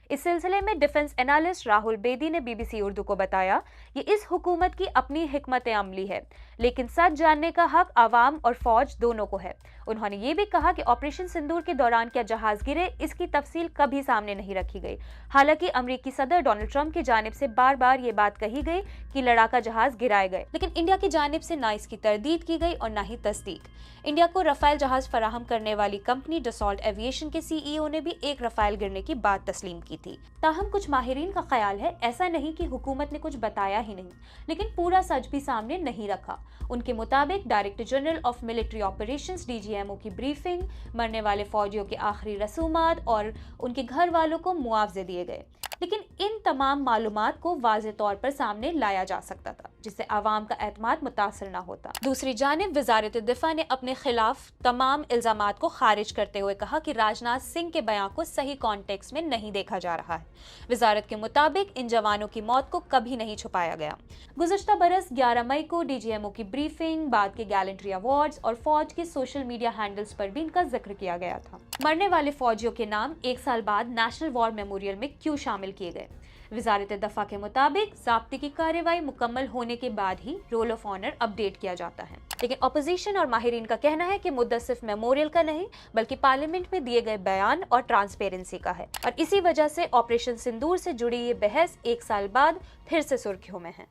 इस सिलसिले में डिफेंस एनालिस्ट राहुल बेदी ने BBC उर्दू को बताया कि इस हुकूमत की अपनी हिकमत अमली है, लेकिन सच जानने का हक आवाम और फौज दोनों को है। उन्होंने ये भी कहा कि ऑपरेशन सिंदूर के दौरान क्या जहाज गिरे, इसकी तफसील कभी सामने नहीं रखी गई। हालांकि अमेरिकी सदर डोनाल्ड ट्रंप की जानिब से बार बार ये बात कही गई कि लड़ाका जहाज गिराए गए, लेकिन इंडिया की जानिब से ना इसकी तरदीद की गई और ना ही तस्दीक। इंडिया को रफाल जहाज फराहम करने वाली कंपनी डसॉल्ट एविएशन के CEO ने भी एक रफाल गिरने की बात तस्लीम की थी। ताहम कुछ माहिरीन का ख्याल है ऐसा नहीं कि हुकूमत ने कुछ बताया ही नहीं, लेकिन पूरा सच भी सामने नहीं रखा। उनके मुताबिक director general of military operations DGMO की ब्रीफिंग, मरने वाले फौजियों के आखिरी रसूमात और उनके घर वालों को मुआवजे दिए गए, लेकिन इन तमाम मालूमात को वाज़ेह तौर पर सामने लाया जा सकता था जिससे आवाम का एतमाद मुतासर ना होता। दूसरी जानिब वजारत दिफा ने अपने खिलाफ तमाम इल्जामात को खारिज करते हुए कहा कि राजनाथ सिंह के बयान को सही कॉन्टेक्स्ट में नहीं देखा जा रहा है। वजारत के मुताबिक इन जवानों की मौत को कभी नहीं छुपाया गया। गुज़श्ता बरस 11 मई को DGMO की ब्रीफिंग, बाद के गैलेंट्री अवार्ड्स और फौज के सोशल मीडिया हैंडल्स पर भी इनका जिक्र किया गया था। मरने वाले फौजियों के नाम एक साल बाद नेशनल वॉर मेमोरियल में क्यों शामिल किए गए? वजारत दफा के मुताबिक ज़ाब्ते की कार्रवाई मुकम्मल होने के बाद ही रोल ऑफ ऑनर अपडेट किया जाता है, लेकिन अपोजिशन और माहिरीन का कहना है कि मुद्दा सिर्फ मेमोरियल का नहीं बल्कि पार्लियामेंट में दिए गए बयान और ट्रांसपेरेंसी का है, और इसी वजह से ऑपरेशन सिंदूर से जुड़ी ये बहस एक साल बाद फिर से सुर्खियों में है।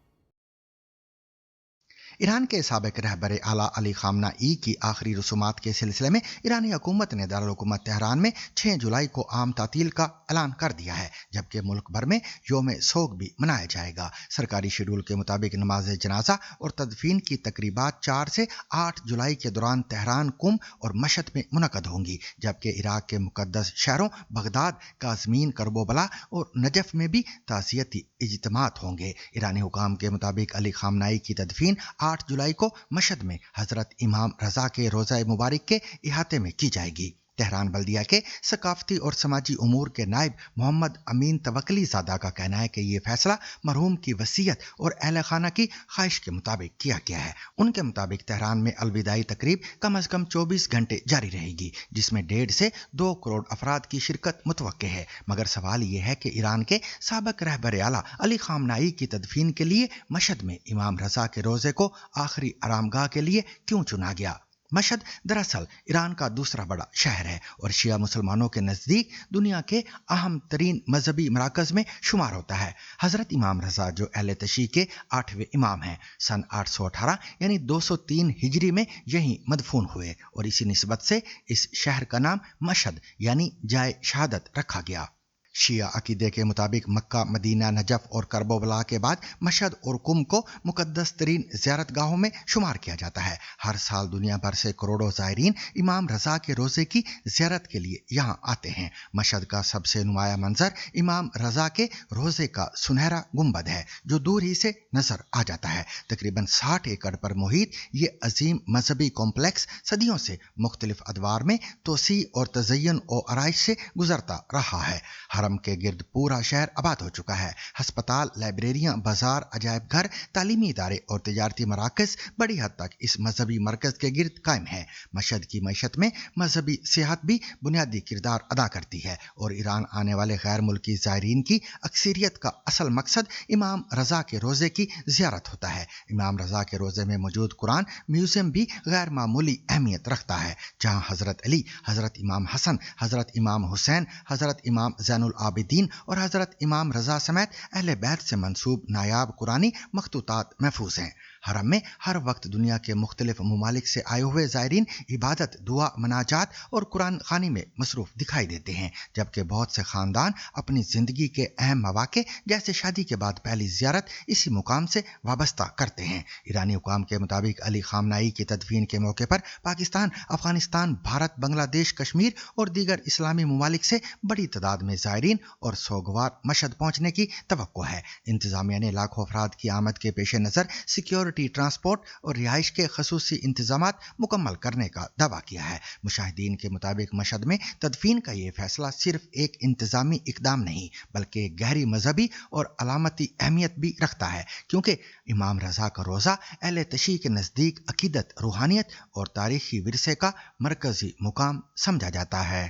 ईरान के साबिक रहबर आला अली खामनाई की आखिरी रसूमात के सिलसिले में ईरानी हुकूमत ने दारुल हुकूमत तेहरान में 6 जुलाई को आम तातील का ऐलान कर दिया है, जबकि मुल्क भर में योम सोग भी मनाया जाएगा। सरकारी शेड्यूल के मुताबिक नमाज जनाजा और तदफीन की तकरीबात 4 से 8 जुलाई के दौरान तेहरान, कुम और मशहद में मुनक़द होंगी, जबकि इराक के मुक़द्दस शहरों बगदाद, काज़मीन, करबोबला और नजफ में भी ताज़ियती इज्तिमात होंगे। ईरानी हुकाम के मुताबिक अली खामनाई की तदफीन 8 जुलाई को मशहद में हजरत इमाम रजा के रोज़ा मुबारक के इहाते में की जाएगी। तेहरान बल्दिया के सकाफती और समाजी उमूर के नायब मोहम्मद अमीन तवक्कली ज़ादा का कहना है कि ये फैसला मरहूम की वसीयत और अहल खाना की ख्वाहिश के मुताबिक किया गया है। उनके मुताबिक तेहरान में अलविदाई तकरीब कम अज़ कम 24 घंटे जारी रहेगी, जिसमें 1.5 से 2 करोड़ अफराद की शिरकत मुतवक्के है। मगर सवाल ये है कि ईरान के साबिक रहबर आला अली खामनाई की तदफीन के लिए मशहद में इमाम रजा के रोज़े को आखिरी आरामगाह के लिए क्यों चुना गया। मशहद दरअसल ईरान का दूसरा बड़ा शहर है और शिया मुसलमानों के नज़दीक दुनिया के अहम तरीन मजहबी मराकज़ में शुमार होता है। हज़रत इमाम रज़ा जो अहले तशी के 8वें इमाम हैं, सन 818 यानी 203 हिजरी में यहीं मदफून हुए और इसी निस्बत से इस शहर का नाम मशहद यानी जाए शहादत रखा गया। शिया अकीदे के मुताबिक मक्का, मदीना, नजफ और करबोबला के बाद मशहद और कुम को मुकद्दस तरीन ज़ियारतगाहों में शुमार किया जाता है। हर साल दुनिया भर से करोड़ों ज़ायरीन इमाम रज़ा के रोज़े की ज़ियारत के लिए यहाँ आते हैं। मशहद का सबसे नुमाया मंजर इमाम रज़ा के रोज़े का सुनहरा गुंबद है, जो दूर ही से नज़र आ जाता है। तकरीबन 60 एकड़ पर मुहित ये अजीम मजहबी कॉम्प्लेक्स सदियों से मुख्तलिफ अदवार में तोसी और तज़य्युन और आराइश से गुजरता रहा है। हरम के गिर्द पूरा शहर आबाद हो चुका है। हस्पताल, लाइब्रेरियां, बाजार, अजायब घर, तालीमी इदारे और तिजारती मराकज़ बड़ी हद तक इस मजहबी मरकज़ के गिर्द कायम है। मशहद की मईशत में मजहबी सियाहत भी बुनियादी किरदार अदा करती है और ईरान आने वाले गैर मुल्की ज़ायरीन की अक्सरियत का असल मकसद इमाम रज़ा के रोज़े की ज़ियारत होता है। इमाम रज़ा के रोज़े में मौजूद कुरान म्यूज़ियम भी गैर मामूली अहमियत रखता है, जहाँ हज़रत अली, हज़रत इमाम हसन, हज़रत इमाम हुसैन, हज़रत इमाम ज़ैनुल आबिदीन और हज़रत इमाम रज़ा समेत अहले बैत से मंसूब नायाब कुरानी मखतूतात महफूज हैं। हरम में हर वक्त दुनिया के मुख्तलिफ ममालिक से आए हुए ज़ायरीन इबादत, दुआ, मनाजात और कुरान खानी में मसरूफ़ दिखाई देते हैं, जबकि बहुत से ख़ानदान अपनी ज़िंदगी के अहम मौक़े जैसे शादी के बाद पहली ज़ियारत इसी मुकाम से वाबस्ता करते हैं। ईरानी हुकाम के मुताबिक अली खामनाई की तदफीन के मौके पर पाकिस्तान, अफ़गानिस्तान, भारत, बांग्लादेश, कश्मीर और दीगर इस्लामी ममालिक से बड़ी तादाद में ज़ायरीन और सोगवार मशहद पहुँचने की तवक्को है। इंतज़ामिया ने लाखों अफराद की आमद के पेश नज़र सिक्योरिटी, ट्रांसपोर्ट और रिहाइश के खसूसी इंतजामात मुकम्मल करने का दावा किया है। मुशाहिदीन के मुताबिक मशहद में तदफीन का ये फैसला सिर्फ एक इंतजामी इकदाम नहीं बल्कि गहरी मजहबी और अलामती अहमियत भी रखता है, क्योंकि इमाम रज़ा का रोज़ा अहले तशी के नज़दीक अकीदत, रूहानियत और तारीखी विरसे का मरकजी मुकाम समझा जाता है।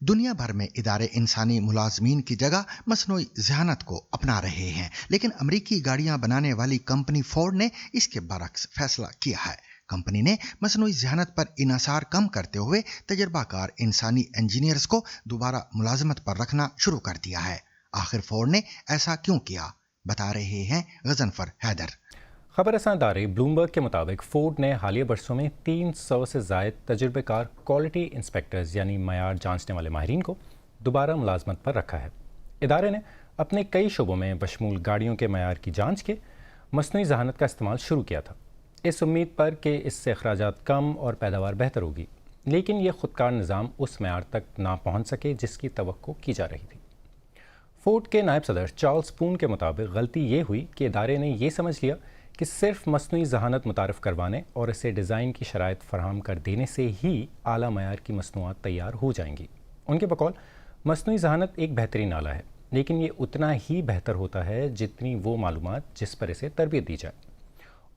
दुनिया भर में इदारे इंसानी मुलाजमीन की जगह मसनूई ज़हानत को अपना रहे हैं, लेकिन अमरीकी गाड़ियां बनाने वाली कंपनी फोर्ड ने इसके बरक्स फैसला किया है। कंपनी ने मसनूई ज़हानत पर इन्हिसार कम करते हुए तजर्बाकार इंसानी इंजीनियर्स को दोबारा मुलाजमत पर रखना शुरू कर दिया है। आखिर फोर्ड ने ऐसा क्यों किया, बता रहे हैं गजनफर हैदर। खबर रसादारे ब्लूमबर्ग के मुताबिक फोर्ड ने हालिया बरसों में 300 से ज़ायद तजुर्बेकार क्वालिटी इंस्पेक्टर्स यानी मयार जांचने वाले माहिरीन को दोबारा मुलाजमत पर रखा है। इदारे ने अपने कई शोबों में बशमूल गाड़ियों के मयार की जांच के मसनूई ज़हानत का इस्तेमाल शुरू किया था, इस उम्मीद पर कि इससे अखराजात कम और पैदावार बेहतर होगी, लेकिन यह खुदकार निज़ाम उस मयार तक ना पहुँच सके जिसकी तवक्को की जा रही थी। फोर्ड के नायब सदर चार्ल्स पून के मुताबिक गलती ये हुई कि इदारे ने यह समझ लिया कि सिर्फ मसनूई ज़हानत मुतारफ़ करवाने और इसे डिज़ाइन की शराइत फराहम कर देने से ही आला मयार की मसनूआत तैयार हो जाएंगी। उनके बकौल मसनूई ज़हानत एक बेहतरीन आला है, लेकिन ये उतना ही बेहतर होता है जितनी वो मालूमात जिस पर इसे तरबियत दी जाए,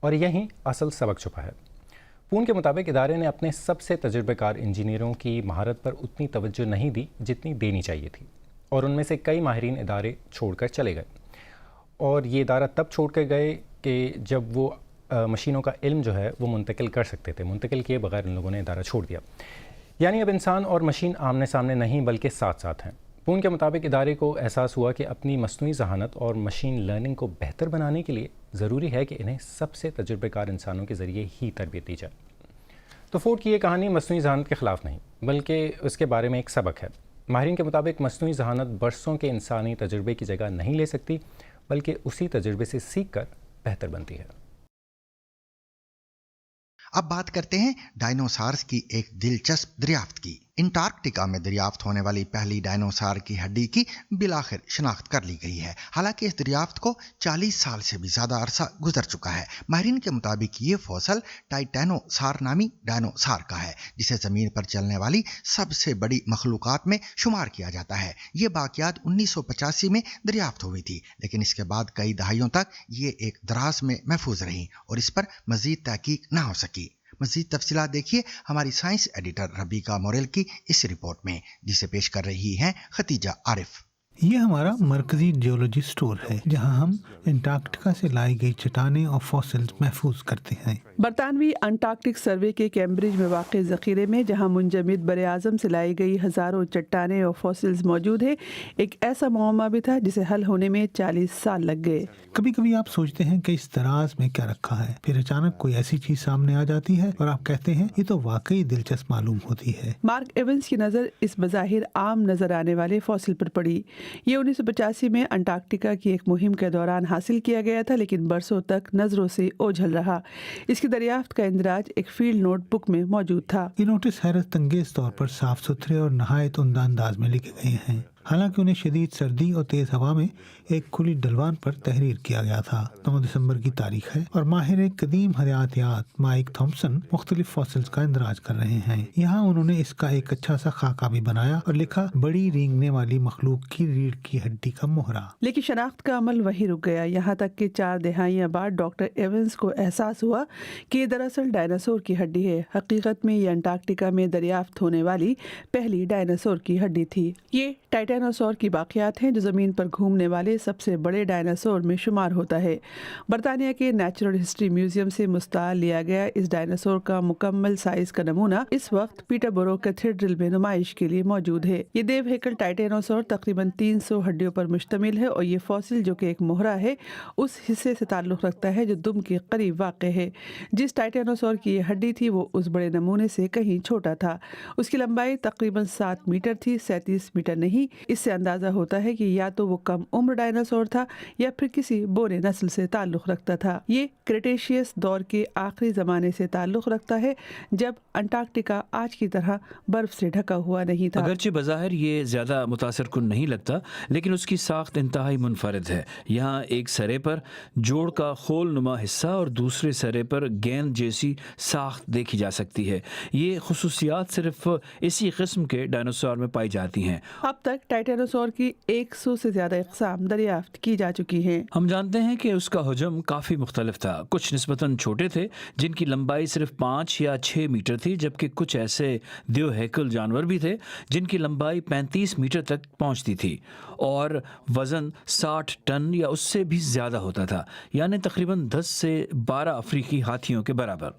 और यहीं असल सबक छुपा है। पून के मुताबिक इदारे ने अपने सबसे तजुर्बेकार इंजीनियरों की महारत पर उतनी तवज्जो नहीं दी जितनी देनी चाहिए थी, और उनमें से कई माहिरीन इदारे छोड़कर चले गए। और ये इदारा तब छोड़ कर गए कि जब वो मशीनों का इल्म जो है वो मुंतकिल कर सकते थे। मुंतकिल किए बगैर इन लोगों ने इदारा छोड़ दिया। यानी अब इंसान और मशीन आमने सामने नहीं बल्कि साथ साथ हैं। پون کے مطابق ادارے کو احساس ہوا کہ اپنی مصنوعی ذہانت اور مشین لرننگ کو بہتر بنانے کے لیے ضروری ہے کہ انہیں سب سے تجربہ کار انسانوں کے ذریعے ہی تربیت دی جائے۔ تو فورڈ کی یہ کہانی مصنوعی ذہانت کے خلاف نہیں بلکہ اس کے بارے میں ایک سبق ہے۔ ماہرین کے مطابق مصنوعی ذہانت برسوں کے انسانی تجربے کی جگہ نہیں لے سکتی بلکہ اسی تجربے سے سیکھ کر بہتر بنتی ہے۔ اب بات کرتے ہیں ڈائنوسارز کی ایک دلچسپ دریافت کی۔ انٹارکٹیکا میں دریافت ہونے والی پہلی ڈائنوسار کی ہڈی کی بالآخر شناخت کر لی گئی ہے، حالانکہ اس دریافت کو 40 سال سے بھی زیادہ عرصہ گزر چکا ہے۔ ماہرین کے مطابق یہ فوسل ٹائٹینوسار نامی ڈائنوسار کا ہے، جسے زمین پر چلنے والی سب سے بڑی مخلوقات میں شمار کیا جاتا ہے۔ یہ باقیات 1985 میں دریافت ہوئی تھی، لیکن اس کے بعد کئی دہائیوں تک یہ ایک دراز میں محفوظ رہیں اور اس پر مزید تحقیق نہ ہو سکی۔ مزید تفصیلات دیکھیے ہماری سائنس ایڈیٹر ربیکا موریل کی اس رپورٹ میں، جسے پیش کر رہی ہیں ختیجہ عارف۔ یہ ہمارا مرکزی جیولوجی سٹور ہے، جہاں ہم انٹارکٹیکا سے لائی گئی چٹانیں اور فوسلز محفوظ کرتے ہیں۔ برطانوی انٹارکٹک سروے کے کیمبرج میں واقع ذخیرے میں، جہاں منجمد بر اعظم سے لائی گئی ہزاروں چٹانیں اور فوسلز موجود ہیں، ایک ایسا معمہ بھی تھا جسے حل ہونے میں 40 سال لگ گئے۔ کبھی کبھی آپ سوچتے ہیں کہ اس دراز میں کیا رکھا ہے، پھر اچانک کوئی ایسی چیز سامنے آ جاتی ہے اور آپ کہتے ہیں یہ تو واقعی دلچسپ معلوم ہوتی ہے۔ مارک ایونز کی نظر اس بظاہر عام نظر آنے والے فوسل پر پڑی۔ یہ 1985 میں انٹارکٹیکا کی ایک مہم کے دوران حاصل کیا گیا تھا، لیکن برسوں تک نظروں سے اوجھل رہا۔ اس کی دریافت کا اندراج ایک فیلڈ نوٹ بک میں موجود تھا۔ یہ نوٹس حیرت انگیز طور پر صاف ستھرے اور نہایت عمدہ انداز میں لکھے گئے ہیں، حالانکہ انہیں شدید سردی اور تیز ہوا میں ایک کھلی ڈلوان پر تحریر کیا گیا تھا۔ 9 دسمبر کی تاریخ ہے اور ماہر قدیم حیاتیات مائک تھامپسن مختلف فوسلز کا اندراج کر رہے ہیں۔ یہاں انہوں نے اس کا ایک اچھا سا خاکہ بھی بنایا اور لکھا بڑی رینگنے والی مخلوق کی ریڑھ کی ہڈی کا مہرہ۔ لیکن شناخت کا عمل وہی رک گیا، یہاں تک کہ 4 دہائیاں بعد ڈاکٹر ایونز کو احساس ہوا کہ یہ دراصل ڈائناسور کی ہڈی ہے۔ حقیقت میں یہ انٹارکٹیکا میں دریافت ہونے والی پہلی ڈائناسور کی ہڈی تھی۔ یہ ٹائٹینوسور کی باقیات ہیں جو زمین پر گھومنے والے سب سے بڑے ڈائناسور میں شمار ہوتا ہے۔ برطانیہ کے نیچرل ہسٹری میوزیم سے مستعار لیا گیا اس ڈائناسور کا مکمل سائز کا نمونہ اس وقت پیٹربورو کیتھیڈرل میں نمائش کے لیے موجود ہے۔ یہ دیو ہیکل ٹائٹینوسور تقریباً 300 ہڈیوں پر مشتمل ہے اور یہ فوسل جو کہ ایک مہرہ ہے اس حصے سے تعلق رکھتا ہے جو دم کے قریب واقع ہے۔ جس ٹائٹینوسور کی یہ ہڈی تھی وہ اس بڑے نمونے سے کہیں چھوٹا تھا۔ اس کی لمبائی تقریباً 7 میٹر تھی، 37 میٹر نہیں۔ اس سے اندازہ ہوتا ہے کہ یا تو وہ کم عمر ڈائناسور تھا یا پھر کسی بونے نسل سے تعلق رکھتا تھا۔ یہ کریٹیشیس دور کے آخری زمانے سے تعلق رکھتا ہے جب انٹارکٹیکا آج کی طرح برف سے ڈھکا ہوا نہیں تھا۔ اگرچہ بظاہر یہ زیادہ متاثر کن نہیں لگتا، لیکن اس کی ساخت انتہائی منفرد ہے۔ یہاں ایک سرے پر جوڑ کا خول نما حصہ اور دوسرے سرے پر گیند جیسی ساخت دیکھی جا سکتی ہے۔ یہ خصوصیات صرف اسی قسم کے ڈائناسور میں پائی جاتی ہیں۔ اب تک ٹائٹینوسور کی 100 سے زیادہ اقسام دریافت کی جا چکی ہیں۔ ہم جانتے ہیں کہ اس کا حجم کافی مختلف تھا۔ کچھ نسبتاً چھوٹے تھے جن کی لمبائی صرف 5 یا 6 میٹر تھی، جبکہ کچھ ایسے دیو ہیکل جانور بھی تھے جن کی لمبائی 35 میٹر تک پہنچتی تھی اور وزن 60 ٹن یا اس سے بھی زیادہ ہوتا تھا، یعنی تقریباً 10 سے 12 افریقی ہاتھیوں کے برابر۔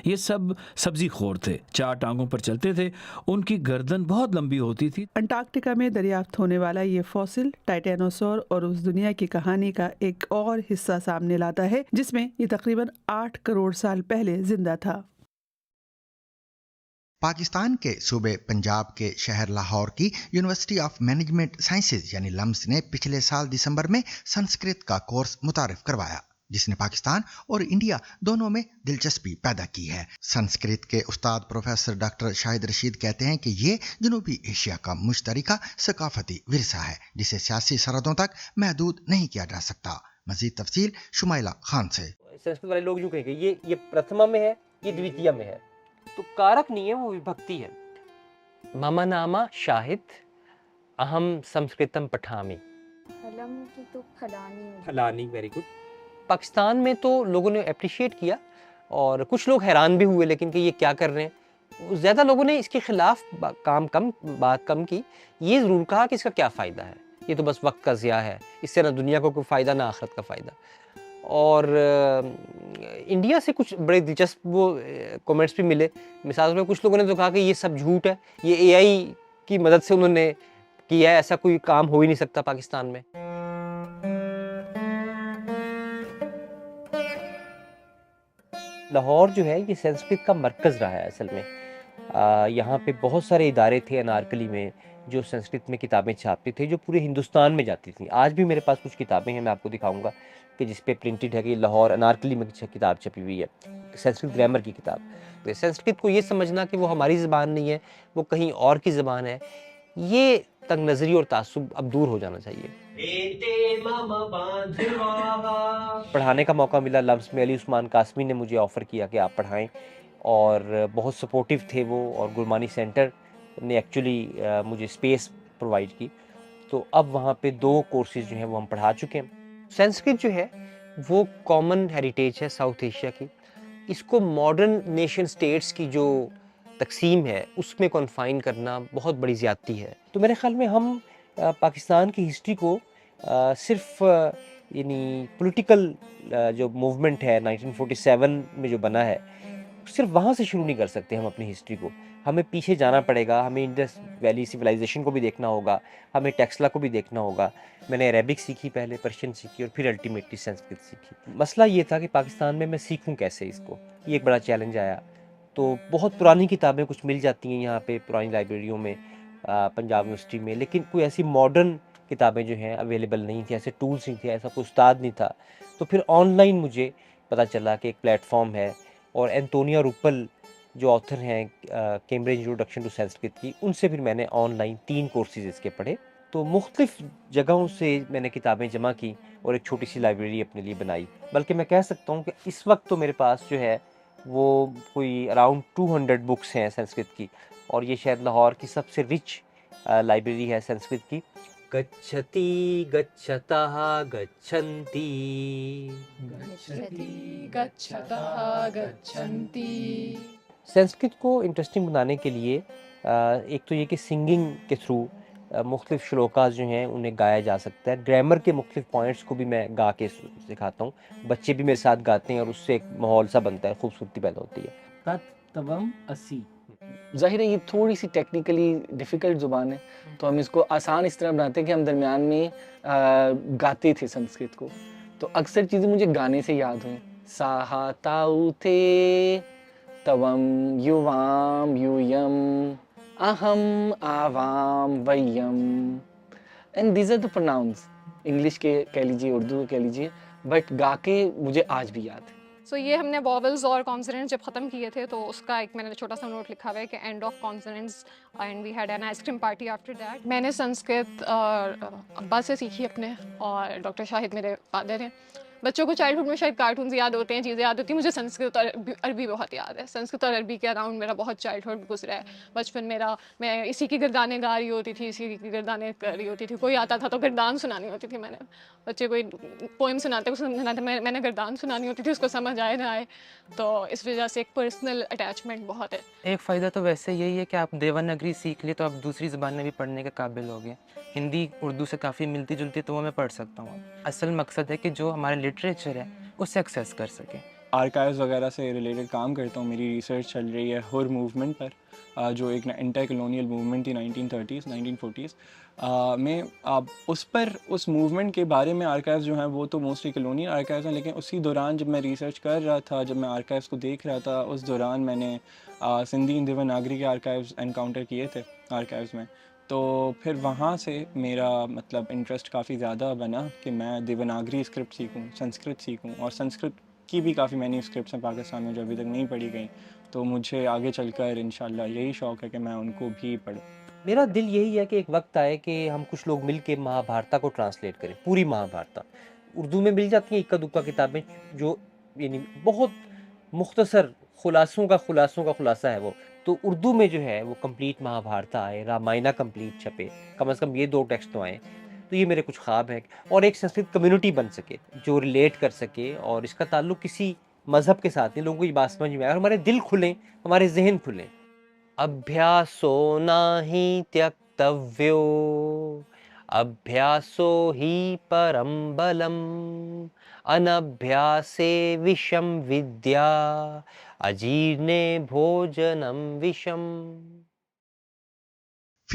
یہ سب سبزی خور تھے، 4 ٹانگوں پر چلتے تھے، ان کی گردن بہت لمبی ہوتی تھی۔ انٹارکٹیکا میں دریافت ہونے والا یہ فوسل ٹائٹینوسور اور اس دنیا کی کہانی کا ایک اور حصہ سامنے لاتا ہے جس میں یہ تقریباً 8 کروڑ سال پہلے زندہ تھا۔ پاکستان کے صوبے پنجاب کے شہر لاہور کی یونیورسٹی آف مینجمنٹ سائنسز یعنی لمس نے پچھلے سال دسمبر میں سنسکرت کا کورس متعارف کروایا، جس نے پاکستان اور انڈیا دونوں میں دلچسپی پیدا کی ہے۔ سنسکرت کے استاد پروفیسر ڈاکٹر شاہد رشید کہتے ہیں کہ یہ جنوبی ایشیا کا مشترکہ ثقافتی ورثہ ہے جسے سیاسی سرحدوں تک محدود نہیں کیا جا سکتا۔ مزید تفصیل شمائلہ خان سے۔ سنسکرت والے لوگ جو کہیں گے یہ پرتھما میں ہے، یہ دویتیہ میں ہے، تو کارک نہیں ہے، وہ وبھکتی ہے۔ مم نام شاہد اہم سنسکرتم پٹھامی، پھلانی، ویری گڈ۔ پاکستان میں تو لوگوں نے اپریشیٹ کیا اور کچھ لوگ حیران بھی ہوئے، لیکن کہ یہ کیا کر رہے ہیں۔ زیادہ لوگوں نے اس کے خلاف بات کم کی، یہ ضرور کہا کہ اس کا کیا فائدہ ہے، یہ تو بس وقت کا ضیاع ہے، اس سے نہ دنیا کو کوئی فائدہ نہ آخرت کا فائدہ۔ اور انڈیا سے کچھ بڑے دلچسپ وہ کومنٹس بھی ملے۔ مثال میں کچھ لوگوں نے تو کہا کہ یہ سب جھوٹ ہے، یہ اے آئی کی مدد سے انہوں نے किया है, ऐसा कोई काम हो ही नहीं सकता पाकिस्तान में। लाहौर जो है ये संस्कृत का मरकज़ रहा है असल में। यहाँ पे बहुत सारे इदारे थे अनारकली में जो संस्कृत में किताबें छापते थे, जो पूरे हिंदुस्तान में जाती थी। आज भी मेरे पास कुछ किताबें हैं, मैं आपको दिखाऊंगा कि जिस पे प्रिंटेड है कि लाहौर अनारकली में किताब छपी हुई है, संस्कृत ग्रामर की किताब। तो संस्कृत को ये समझना कि वो हमारी ज़बान नहीं है, वो कहीं और की ज़बान है, ये तंग नज़री और तासुब अब दूर हो जाना चाहिए। पढ़ाने का मौका मिला, लफ्ज़ में अली उस्मान कासमी ने मुझे ऑफ़र किया कि आप पढ़ाएं, और बहुत सपोर्टिव थे वो, और गुरमानी सेंटर ने एक्चुअली मुझे स्पेस प्रोवाइड की। तो अब वहाँ पे 2 कोर्सेज़ जो हैं वो हम पढ़ा चुके हैं। संस्कृत जो है वो कॉमन हेरिटेज है साउथ एशिया की। इसको मॉडर्न नेशन स्टेट्स की जो तकसीम है उसमें कन्फाइन करना बहुत बड़ी ज़्यादती है। तो मेरे ख़्याल में हम पाकिस्तान की हिस्ट्री को सिर्फ यानी पॉलिटिकल जो मूवमेंट है 1947 में जो बना है, सिर्फ वहाँ से शुरू नहीं कर सकते हम अपनी हिस्ट्री को। हमें पीछे जाना पड़ेगा, हमें इंडस वैली सिविलाइजेशन को भी देखना होगा, हमें टेक्सला को भी देखना होगा। मैंने अरेबिक सीखी पहले, पर्शियन सीखी, और फिर अल्टीमेटली संस्कृत सीखी। मसला ये था कि पाकिस्तान में मैं सीखूं कैसे इसको, ये एक बड़ा चैलेंज आया। तो बहुत पुरानी किताबें कुछ मिल जाती हैं यहाँ पे पुरानी लाइब्रेरियों में, पंजाब यूनिवर्सिटी में, लेकिन कोई ऐसी मॉडर्न किताबें जो हैं अवेलेबल नहीं थी, ऐसे टूल्स नहीं थे, ऐसा कोई उस्ताद नहीं था। तो फिर ऑनलाइन मुझे पता चला कि एक प्लेटफॉर्म है, और एंटोनिया रूपल जो ऑथर हैं कैम्ब्रिज इंट्रोडक्शन टू संस्कृत की, उनसे फिर मैंने ऑनलाइन 3 कोर्सेज इसके पढ़े। तो मुख्तलिफ जगहों से मैंने किताबें जमा की और एक छोटी सी लाइब्रेरी अपने लिए बनाई। बल्कि मैं कह सकता हूँ कि इस वक्त तो मेरे पास जो है वो कोई अराउंड 200 बुक्स हैं संस्कृत की, और ये शायद लाहौर की सबसे रिच लाइब्रेरी है संस्कृत की। गच्छति गच्छतः गच्छन्ति, गच्छति गच्छतः गच्छन्ति। संस्कृत को इंटरेस्टिंग बनाने के लिए एक तो ये कि सिंगिंग के थ्रू मुख्तलिफ श्लोकास जो हैं उन्हें गाया जा सकता है। ग्रामर के मुख्तलिफ पॉइंट्स को भी मैं गा के सिखाता हूँ, बच्चे भी मेरे साथ गाते हैं, और उससे एक माहौल सा बनता है, खूबसूरती पैदा होती है। तत्वम असी, ज़ाहिर है ये थोड़ी सी टेक्निकली डिफ़िकल्ट ज़ुबान है, तो हम इसको आसान इस तरह बनाते हैं कि हम दरमियान में गाते थे संस्कृत को, तो अक्सर चीज़ें मुझे गाने से याद हुई। साहा ताऊ थे तवम युवाम यूयम अहम आवाम वयम, and these are the pronouns. English के कह लीजिए, उर्दू के कह लीजिए, बट गा के मुझे आज भी याद है। सो ये हमने वॉवल्स और कॉन्सोनेंट्स जब ख़त्म किए थे, तो उसका एक मैंने छोटा सा नोट लिखा हुआ है कि end of consonants and we had an ice cream party after that. मैंने संस्कृत अब्बा से सीखी अपने, और डॉक्टर शाहिद मेरे फादर हैं। बच्चों को चाइल्डहुड में शायद कार्टून्स याद होते हैं, चीज़ें याद होती हैं, मुझे संस्कृत और अरबी बहुत याद है। संस्कृत और अरबी के अराउंड मेरा बहुत चाइल्डहुड गुजरा है। बचपन मेरा, मैं इसी की गिरदानें गा रही होती थी, इसी की गिरदानें कर रही होती थी। कोई आता था तो गिरदान सुनानी होती थी मैंने, बच्चे कोई पोएम सुनाते उसको समझाते, मैंने गिरदान सुनानी होती थी, उसको समझ आए ना आए। तो इस वजह से एक पर्सनल अटैचमेंट बहुत है। एक फ़ायदा तो वैसे यही है कि आप देवनागरी सीख लिए तो आप दूसरी ज़बानें भी पढ़ने के काबिल हो गए। हिंदी उर्दू से काफ़ी मिलती जुलती, तो वो मैं पढ़ सकता हूँ। असल मकसद है कि जो हमारे लिटरेचर है उसे एक्सेस कर सकें। आर्काइव्स वगैरह से रिलेटेड काम करता हूँ। मेरी रिसर्च चल रही है हुर मूवमेंट पर, जो एक इंटर कॉलोनियल मूवमेंट थी 1930s 1940s में। उस पर, उस मूवमेंट के बारे में आर्काइव्स जो हैं वो तो मोस्टली कॉलोनियल आर्काइव्स हैं, लेकिन उसी दौरान जब मैं रिसर्च कर रहा था, जब मैं आर्काइव्स को देख रहा था, उस दौरान मैंने सिंधी देवनागरी के आर्काइव्स एनकाउंटर किए थे आर्काइव्स में। तो फिर वहाँ से मेरा मतलब इंटरेस्ट काफ़ी ज़्यादा बना कि मैं देवनागरी स्क्रिप्ट सीखूँ, संस्कृत सीखूँ, और संस्कृत की भी काफ़ी मैनी स्क्रिप्ट्स हैं पाकिस्तान में जो अभी तक नहीं पढ़ी गई। तो मुझे आगे चलकर इंशाल्लाह यही शौक़ है कि मैं उनको भी पढ़ूँ। मेरा दिल यही है कि एक वक्त आए कि हम कुछ लोग मिल के महाभारत को ट्रांसलेट करें, पूरी महाभारत। उर्दू में मिल जाती हैं इक्का दुक्का किताबें जो यानी बहुत मुख्तसर खुलासों का खुलासा है वो। तो उर्दू में जो है वो कंप्लीट महाभारत आए, रामायणा कंप्लीट छपे, कम से कम ये 2 टेक्स्ट तो आए। तो ये मेरे कुछ ख्वाब हैं, और एक संस्कृत कम्युनिटी बन सके जो रिलेट कर सके, और इसका ताल्लुक किसी मज़हब के साथ नहीं, लोगों को ये बात समझ में आए और हमारे दिल खुलें, हमारे जहन खुलें। अभ्यासो नाहि त्यक्तव्यो अभ्यासो ही परम बलम अनभ्यासे विषम विद्या अजीर्णे भोजनम विषम।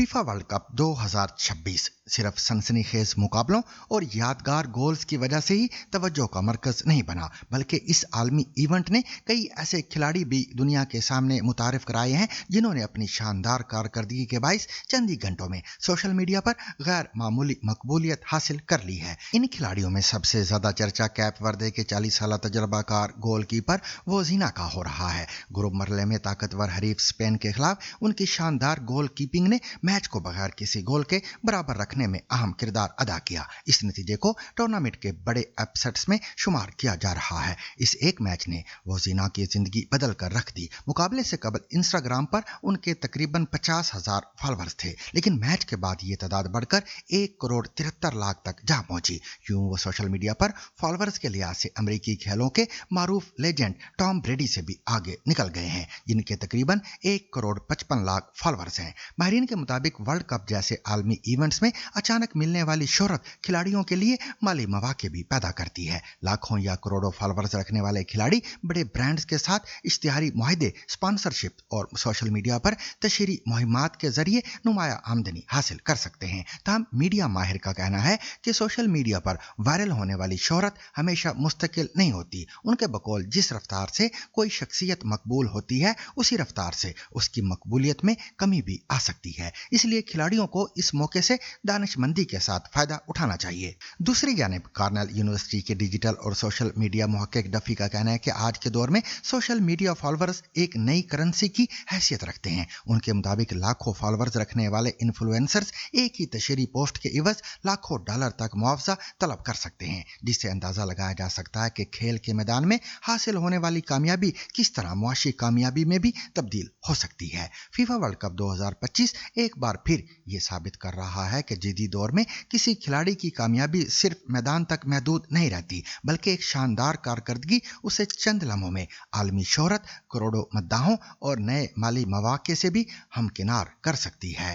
फीफा वर्ल्ड कप 2026 सिर्फ सनसनीखेज मुकाबलों और यादगार गोल्स की वजह से ही तवज्जो का मरकज नहीं बना, बल्कि इस आलमी इवेंट ने कई ऐसे खिलाड़ी भी दुनिया के सामने मुतारिफ कराए हैं जिन्होंने अपनी शानदार कारकर्दगी के बाइस चंद ही घंटों में सोशल मीडिया पर गैर मामूली मकबूलियत हासिल कर ली है। इन खिलाड़ियों में सबसे ज्यादा चर्चा कैप वर्दे के 40 साल तजर्बाकार गोलकीपर वोजीना का हो रहा है। ग्रुप मरले में ताकतवर हरीफ स्पेन के खिलाफ उनकी शानदार गोल कीपिंग ने मैच को बगैर किसी गोल के बराबर रखने में अहम किरदार अदा किया। इस नतीजे को टूर्नामेंट के बड़े अपसेट्स में शुमार किया जा रहा है। इस एक मैच ने वोजीना की जिंदगी बदल कर रख दी। मुकाबले से कबल इंस्टाग्राम पर उनके तकरीबन 50,000 फॉलोअर्स थे, लेकिन मैच के बाद ये तादाद बढ़कर 1,73,00,000 तक जा पहुंची। यूं वो सोशल मीडिया पर फॉलोअर्स के लिहाज से अमेरिकी खेलों के मारूफ लेजेंड टॉम ब्रेडी से भी आगे निकल गए हैं, जिनके तकरीबन 1,55,00,000 फॉलोअर्स हैं। माहिरीन के मुताबिक वर्ल्ड कप जैसे आलमी इवेंट्स में अचानक मिलने वाली शोहरत खिलाड़ियों के लिए माली मौके भी पैदा करती है। लाखों या करोड़ों फॉलोअर्स रखने वाले खिलाड़ी बड़े ब्रांड्स के साथ इश्तिहारी मुआहदे, स्पॉन्सरशिप और सोशल मीडिया पर तशहीरी मुहिमात के जरिए नुमाया आमदनी हासिल कर सकते हैं। ताहम मीडिया माहिर का कहना है कि सोशल मीडिया पर वायरल होने वाली शोहरत हमेशा मुस्तकिल नहीं होती। उनके बकौल जिस रफ्तार से कोई शख्सियत मकबूल होती है, उसी रफ्तार से उसकी मकबूलियत में कमी भी आ सकती है। इसलिए खिलाड़ियों को इस मौके से दानिशमंदी के साथ फायदा उठाना चाहिए। दूसरी जानिब कॉर्नेल यूनिवर्सिटी के डिजिटल और सोशल मीडिया मुहक्किक डफी का कहना है कि आज के दौर में सोशल मीडिया फॉलोअर्स एक नई करेंसी की हैसियत रखते हैं। उनके मुताबिक लाखों फॉलोअर्स रखने वाले इन्फ्लुएंसर्स एक ही तशहरी पोस्ट के इवज लाखों डॉलर तक मुआवजा तलब कर सकते हैं, जिससे अंदाजा लगाया जा सकता है कि खेल के मैदान में हासिल होने वाली कामयाबी किस तरह मुआशी कामयाबी में भी तब्दील हो सकती है। फीफा वर्ल्ड कप 2025 एक बार फिर ये साबित कर रहा है कि जदीद दौर में किसी खिलाड़ी की कामयाबी सिर्फ मैदान तक महदूद नहीं रहती, बल्कि एक शानदार कारकर्दगी उसे चंद लम्हों में आलमी शोहरत, करोड़ों मद्दाहों और नए माली मौके से भी हमकिनार कर सकती है।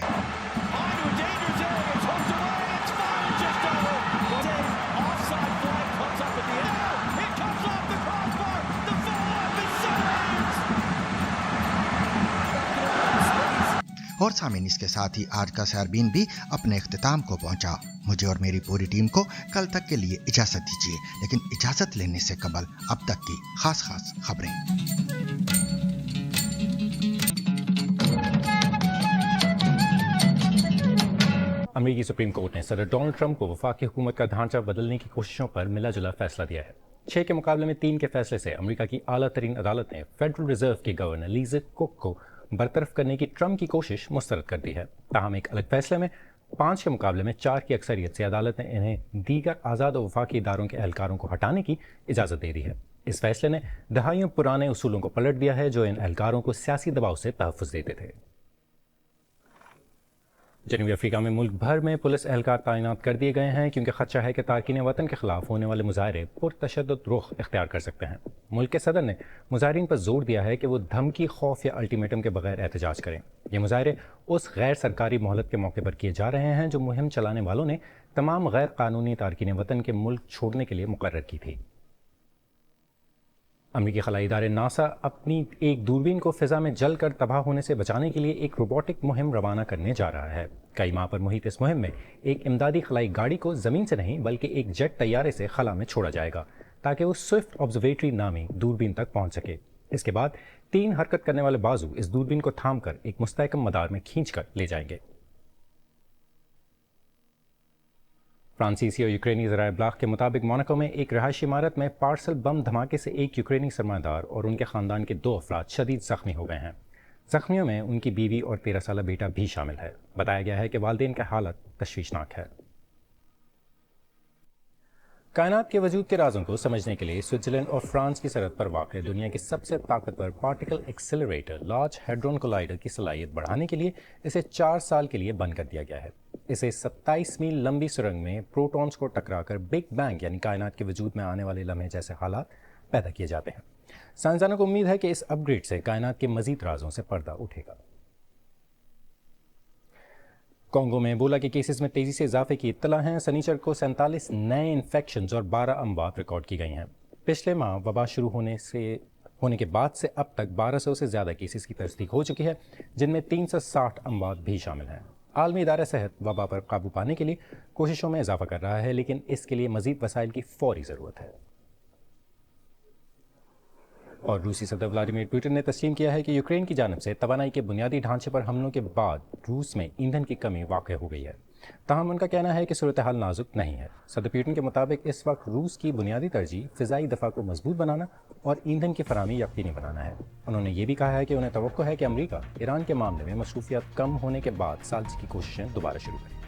और सामीन, इसके साथ ही आज का सैरबीन भी अपने इख्तिताम को पहुंचा। मुझे और मेरी पूरी टीम को कल तक के लिए इजाजत दीजिए, लेकिन इजाजत लेने से कबल अब तक की खास खबरें। अमेरिकी सुप्रीम कोर्ट ने सदर डोनाल्ड ट्रंप को वफाकी हुकूमत का ढांचा बदलने की कोशिशों पर मिला जुला फैसला दिया है। 6 के मुकाबले में 3 के फैसले से अमेरिका की आला तरीन अदालत ने फेडरल रिजर्व के गवर्नर लीज़ कुक को बरतरफ करने की ट्रंप की कोशिश मुस्तरद कर दी है। ताहम एक अलग फैसले में 5 के मुकाबले में 4 की अक्सरियत से अदालत ने इन्हें दीगर आज़ाद और वफाकी इदारों के एहलकारों को हटाने की इजाज़त दे दी है। इस फैसले ने दहाइयों पुराने उसूलों को पलट दिया है जो इन एहलकारों को सियासी दबाव से तहफ़्फ़ुज़ देते थे। जनूबी अफ्रीका में मुल्क भर में पुलिस एहलकार तैनात कर दिए गए हैं क्योंकि खदशा है कि तारकीन वतन के खिलाफ होने वाले मुजाहरे पुरतशद्दुद रुख इख्तियार कर सकते हैं। मुल्क के सदर ने मुजाहरीन पर जोर दिया है कि वो धमकी, खौफ या अल्टीमेटम के बगैर एहतजाज करें। ये मुजाहरे उस गैर सरकारी मोहलत के मौके पर किए जा रहे हैं जो मुहिम चलाने वालों ने तमाम गैर कानूनी तारकीन वतन के मुल्क छोड़ने के लिए मुकर्रर की थी। अमेरिकी खलाई इदारे नासा अपनी एक दूरबीन को फ़िज़ा में जल कर तबाह होने से बचाने के लिए एक रोबोटिक मुहिम रवाना करने जा रहा है। कई माह पर मुहित इस मुहिम में एक इमदादी खलाई गाड़ी को ज़मीन से नहीं बल्कि एक जेट तैयारे से खला में छोड़ा जाएगा ताकि वो स्विफ्ट ऑब्जर्वेटरी नामी दूरबीन तक पहुंच सके। इसके बाद 3 हरकत करने वाले बाजू इस दूरबीन को थाम कर एक मुस्तहकम मदार में खींच कर ले जाएंगे। फ्रांसीसी और यूक्रेनी ज़राए इब्लाग के मुताबिक मोनाको में एक रहायशी इमारत में पार्सल बम धमाके से एक यूक्रेनी सरमादार और उनके ख़ानदान के 2 अफराद शदीद ज़ख्मी हो गए हैं। ज़ख्मियों में उनकी बीवी और 13 साला बेटा भी शामिल है। बताया गया है कि वालिदैन की हालत तशवीशनाक है। कायनात के वजूद के राज़ों को समझने के लिए स्विट्ज़रलैंड और फ्रांस की सरहद पर वाक़ दुनिया की सबसे ताकतवर particle accelerator large hadron collider की सलाहियत बढ़ाने के लिए इसे 4 साल के लिए बंद कर दिया गया है। इसे 27 मील लंबी सुरंग में प्रोटॉन्स को टकराकर बिग बैंग यानी कायनात के वजूद में आने वाले लम्हे जैसे हालात पैदा किए जाते हैं। साइंसदानों को उम्मीद है कि इस अपग्रेड से कायनात के मजीद राज़ों से पर्दा उठेगा। कॉन्गो में एबोला के केसेस में तेज़ी से इजाफे की इत्तला हैं। शनिचर को 47 नए इन्फेक्शंस और 12 अमवात रिकॉर्ड की गई हैं। पिछले माह वबा शुरू होने के बाद से अब तक 1200 से ज़्यादा केसेस की तस्दीक हो चुकी है, जिनमें 360 अमवात भी शामिल हैं। عالمی ادارہ صحت وبا پر قابو پانے کے لیے کوششوں میں اضافہ کر رہا ہے، لیکن اس کے لیے مزید وسائل کی فوری ضرورت ہے۔ اور روسی صدر ولادیمیر پوٹن نے تسلیم کیا ہے کہ یوکرین کی جانب سے توانائی کے بنیادی ڈھانچے پر حملوں کے بعد روس میں ایندھن کی کمی واقع ہو گئی ہے۔ تاہم ان کا کہنا ہے کہ صورتحال نازک نہیں ہے۔ صدر پوٹن کے مطابق اس وقت روس کی بنیادی ترجیح فضائی دفاع کو مضبوط بنانا اور ایندھن کی فراہمی یقینی بنانا ہے۔ انہوں نے یہ بھی کہا ہے کہ انہیں توقع ہے کہ امریکہ ایران کے معاملے میں مصروفیات کم ہونے کے بعد ثالثی کی کوششیں دوبارہ شروع کرے۔